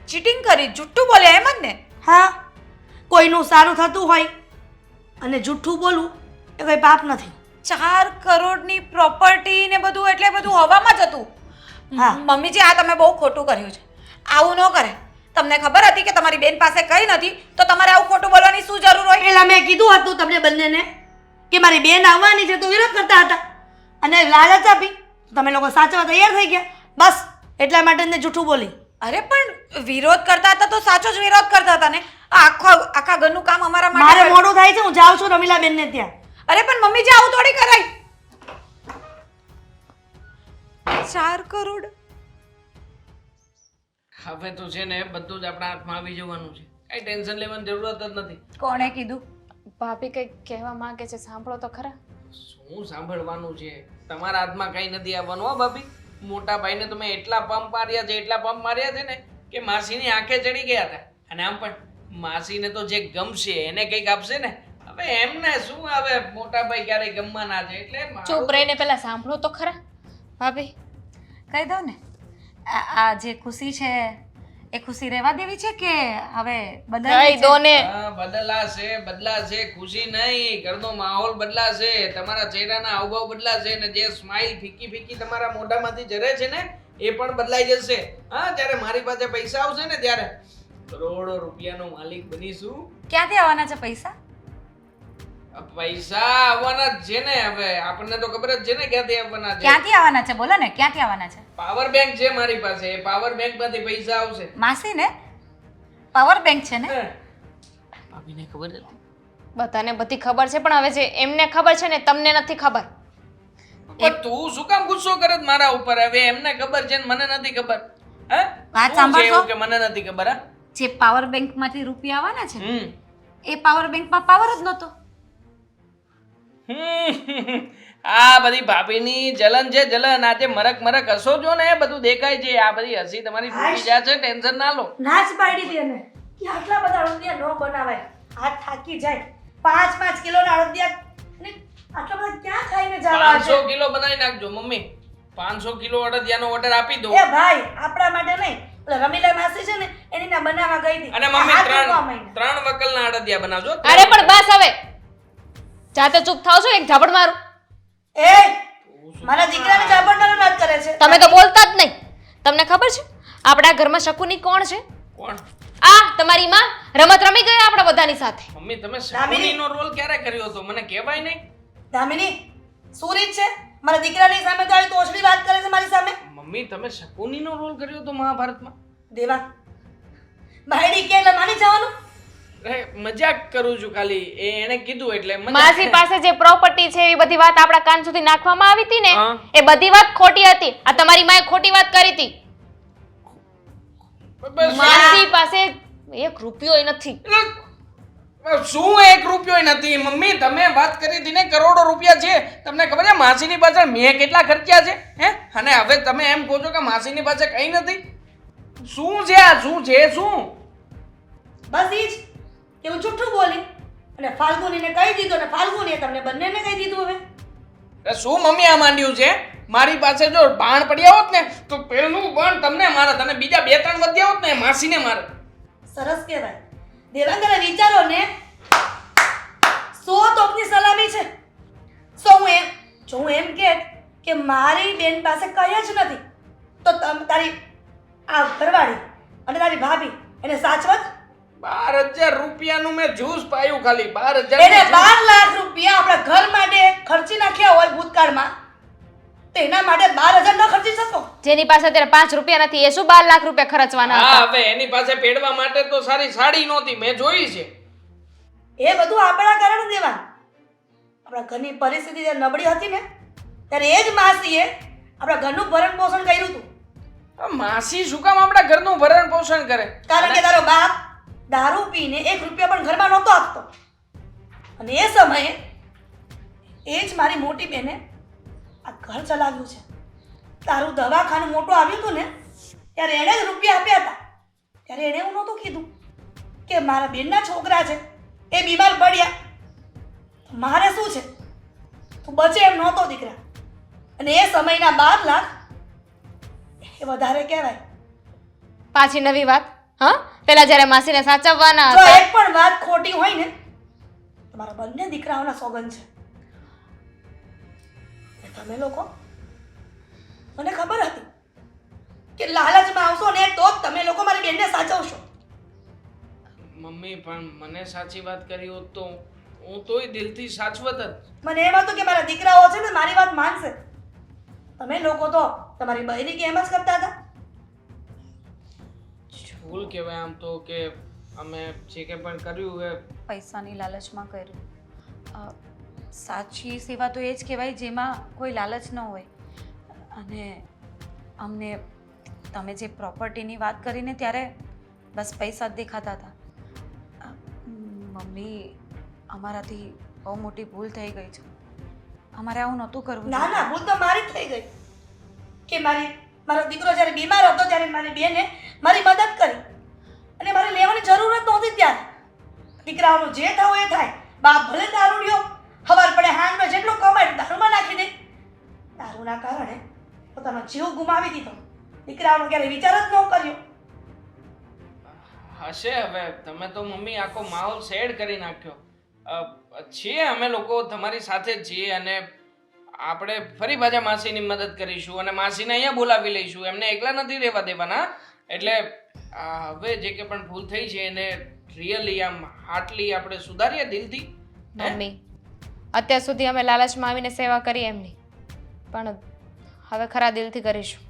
ચીટિંગ કરી, જુઠ્ઠું બોલ્યા એમ જ ને? હા, કોઈનું સારું થતું હોય અને જૂઠું બોલવું એ કોઈ પાપ નથી. 4 કરોડની પ્રોપર્ટી ને બધું, એટલે બધું હવામાં જ હતું. હા. મમ્મીજી, આ તમે બહુ ખોટું કર્યું છે. આવું ન કરે. તમને ખબર હતી કે તમારી બેન પાસે કંઈ નથી, તો તમારે આવું ખોટું બોલવાની શું જરૂર હોય? પેલા મેં કીધું હતું તમને બંનેને કે મારી બેન આવવાની છે તો વિરોધ કરતા હતા અને લાલચ આપી, તમે લોકો સાચવા તૈયાર થઈ ગયા. બસ એટલા માટે ને જૂઠું બોલી. અરે પણ વિરોધ કરતા હતા તો સાચો જ વિરોધ કરતા હતા ને. આખા ઘરનું કામ અમારા મારે માટે. મોડું થાય છે, હું જાઉં છું રમીલા બેનને ત્યાં. અરે પણ મમ્મીજી, આવું થોડી કરાય. 4 કરોડ. હવે તો છે ને બધું જ આપણા હાથમાં આવી જવાનું છે, કઈ ટેન્શન લેવાની જરૂરત જ નથી. કોણે કીધું? ભાભી કંઈક કહેવા માંગે છે, સાંભળો તો ખરા. શું સાંભળવાનું છે? તમારા હાથમાં કઈ નથી આવવાનું હો ભાભી. મોટા ભાઈને તમે એટલા પંપ માર્યા છે ને કે માસીની આંખે ચડી ગયા હતા. અને આમ પણ માસીને તો જે ગમશે એને કંઈક આપશે ને. હવે એમને શું, હવે મોટા ભાઈ ક્યારેય ગમવાના છે એટલે ચૂપ રહીને પેલા સાંભળો તો ખરા. ભાભી કહી દઉં ને, આ જે ખુશી છે એ ખુશી રહેવા દેવી છે કે હવે બદલાવી કહી દો ને. હા, બદલાશે. ખુશી નહીં, ઘરનો માહોલ બદલાશે, તમારા ચહેરાના હાવભાવ બદલાશે ને જે સ્માઈલ ફીકી તમારા મોઢામાંથી જરે છે ને એ પણ બદલાઈ જશે. હા, જ્યારે મારી પાસે પૈસા આવશે ને ત્યારે કરોડો રૂપિયાનો માલિક બનીશું. ક્યાંથી આવવાના છે પૈસા? પૈસા આવવાના જ છે ને. હવે આપણને તો ખબર જ છે ને ક્યાંથી આવવાના છે. ક્યાંથી આવવાના છે? બોલો ને, ક્યાંથી આવવાના છે? પાવર બેંક છે મારી પાસે, એ પાવર બેંક માંથી પૈસા આવશે. માસી ને પાવર બેંક છે ને? ભાભીને ખબર છે? બધાને બધી ખબર છે, પણ હવે જે એમને ખબર છે ને તમને નથી ખબર. પણ તું શું કામ ગુસ્સો કરે છે મારા ઉપર? હવે એમને ખબર છે ને મને નથી ખબર. હે? વાત શું છે સાંભળો. એવું કે મને નથી ખબર? હા, જે પાવર બેંક માંથી રૂપિયા આવવાના છે એ પાવર બેંકમાં પાવર જ નહોતો. આ બધી ભાભીની જલન છે, જલન. આજે મરક હસો છો ને એ બધું દેખાય છે. આ બધી હસી તમારી તૂટી જાય છે, ટેન્શન ના લો. ના જ પાડી હતી એને કે આટલા બધા અડદિયા ન બનાવાય, હાથ થાકી જાય. 5 કિલોના અડદિયા અને આટલા બધા ક્યાં ખાઈને જવા છે? 500 કિલો બનાવી નાખજો મમ્મી. 500 કિલો અડદિયાનો ઓર્ડર આપી દો. એ ભાઈ, આપણા માટે નહીં, ઓલા રમીલા માસી છે ને એની ના બનાવવા ગઈ હતી. અને મમ્મી હાથ મૂકવા માંડ્યા. 3 વકલના અડદિયા બનાવજો. અરે પણ બસ હવે, જાતે ચૂપ થાવ છો, એક ઝાપડ મારું. એ મારા દીકરાને ઝાપડનો વાત કરે છે. તમે તો બોલતા જ નહીં. તમને ખબર છે આપણા ઘરમાં શકુની કોણ છે? કોણ? આ તમારી માં રમત રમી ગયા આપણા બધાની સાથે. મમ્મી તમે શકુનીનો રોલ ક્યારે કર્યો હતો મને કહેવાય નહીં? દામિની શું રીત છે? મારા દીકરાની સામે તો આવી તોછડી વાત કરે છે મારી સામે. મમ્મી તમે શકુનીનો રોલ કર્યો હતો મહાભારતમાં? દેવા ભાઈડી કે એટલે માની જવાનું? અરે મજાક કરું છું ખાલી. એણે કીધું એટલે માસી પાસે જે પ્રોપર્ટી છે એવી બધી વાત આપણા કાન સુધી નાખવામાં આવી હતી ને, હા. એ બધી વાત ખોટી હતી. આ તમારી માએ ખોટી વાત કરી હતી. બસ માસી પાસે 1 રૂપિયોય નથી. શું 1 રૂપિયો નથી? મમ્મી તમે વાત કરી હતી ને કરોડો રૂપિયા છે. તમને ખબર છે માસીની પાછળ મેં કેટલા ખર્ચ્યા છે? હે? અને હવે તમે એમ કહો છો કે માસીની પાસે કંઈ નથી? શું છે આ? શું છે શું? બસ ઈ જ કે હું જૂઠું બોલી અને ફાલ્ગુનીને કહી દીધું અને ફાલ્ગુનીએ તમને બંનેને કહી દીધું. હવે અરે શું મમ્મી આ માંડ્યું છે? મારી પાસે જો બાણ પડ્યા હોત ને તો પેલું બાણ તમને મારત અને બીજા 2-3 વધ્યા હોત ને એ માસીને મારત. સરસ કહેવાય. દેવાંગના વિચારો ને 100 તોપની સલામી છે. હું એમ કે મારી બેન પાસે કંઈ જ નથી તો તારી આ ઘરવાળી અને તારી ભાભી એને સાચવત. 12,000 રૂપિયાનું મેં જ્યુસ પાયું ખાલી. 12,000 એને 12 લાખ રૂપિયા આપણા ઘર માટે ખર્ચી નાખ્યા હોય ભૂતકાળમાં તો એના માટે 12,000 ન ખર્ચી શકો? જેની પાસે અત્યારે 5 રૂપિયા નથી એ શું 12 લાખ રૂપિયા ખર્ચવાના હા, હતા? હવે એની પાસે પેડવા માટે તો સારી સાડી નહોતી, મેં જોઈ છે. એ બધું આપણા કારણે દેવા. આપણા ઘરની પરિસ્થિતિ જે નબળી હતી ને ત્યારે એ જ માસીએ આપણા ઘરનું ભરણ પોષણ કર્યું હતું. આ માસી શું કામ આપણા ઘરનું ભરણ પોષણ કરે? કારણ કે તારો બાપ દારૂ પીને 1 રૂપિયા પણ ઘરમાં નહોતો આપતો અને એ સમયે એ જ મારી મોટી બેને આ ઘર ચલાવ્યું છે. તારું દવાખાનું મોટું આવ્યું હતું ને ત્યારે એણે જ રૂપિયા આપ્યા હતા. ત્યારે એણે એવું નહોતું કીધું કે મારા બેનના છોકરા છે એ બીમાર પડ્યા, મારે શું છે? તું બચે એમ નહોતો દીકરા. અને એ સમયના 12 લાખ એ વધારે કહેવાય. પાછી નવી વાત? હા, પેલા જ્યારે માસીને સાચવવાના જો હતા. એક પણ વાત ખોટી હોય ને તો મારા બંને દીકરાઓના સોગંદ છે. અને તમે લોકો, મને ખબર હતી કે લાલચમાં આવશો ને તો જ તમે લોકો મારી બેનને સાચવશો. મમ્મી પણ મને સાચી વાત કરી હોત તો હું તોય દિલથી સાચવત જ. મને એમ હતું કે મારા દીકરાઓ છે ને મારી વાત માનશે. તમે લોકો તો તમારી બહેની કે એમ જ કરતા હતા. ભૂલ કહેવાય આમ તો કે અમે જે કંઈ પણ કર્યું એ પૈસાની લાલચમાં કર્યું. સાચી સેવા તો એ જ કહેવાય જેમાં કોઈ લાલચ ન હોય. અને અમને તમે જે પ્રોપર્ટીની વાત કરીને ત્યારે બસ પૈસા જ દેખાતા હતા. મમ્મી, અમારાથી બહુ મોટી ભૂલ થઈ ગઈ છે. અમારે આવું નહોતું કરવું ના જોઈએ. ના, ભૂલ તો મારી જ થઈ ગઈ કે મારો દીકરો જ્યારે બીમાર હતો ત્યારે મારી બેને મારી મદદ કરી અને મારે લેવાની જરૂર જ નહોતી. ત્યારે દીકરાઓનું જે થવું એ થાય. બાપ ભલે દારૂડિયો, ખબર પડે હાંજમાં જેટલું કમાય દારૂમાં નાખી દે. દારૂના કારણે પોતાનો જીવ ગુમાવી દીધો. દીકરાઓનો ક્યારે વિચાર જ ન કર્યો. હશે હવે. તમે તો મમ્મી આખો માહોલ સેડ કરી નાખ્યો. છીએ અમે લોકો તમારી સાથે જ છીએ અને આપણે ફરી પાછા માસીની મદદ કરીશું અને માસીને અહીંયા બોલાવી લઈશું. એમને એકલા નથી રહેવા દેવાના. એટલે હવે જે કે પણ ભૂલ થઈ છે એને રિયલી આમ હાર્ટલી આપણે સુધારીએ દિલથી. મમ્મી, અત્યાર સુધી અમે લાલચમાં આવીને સેવા કરી એમની, પણ હવે ખરા દિલથી કરીશું.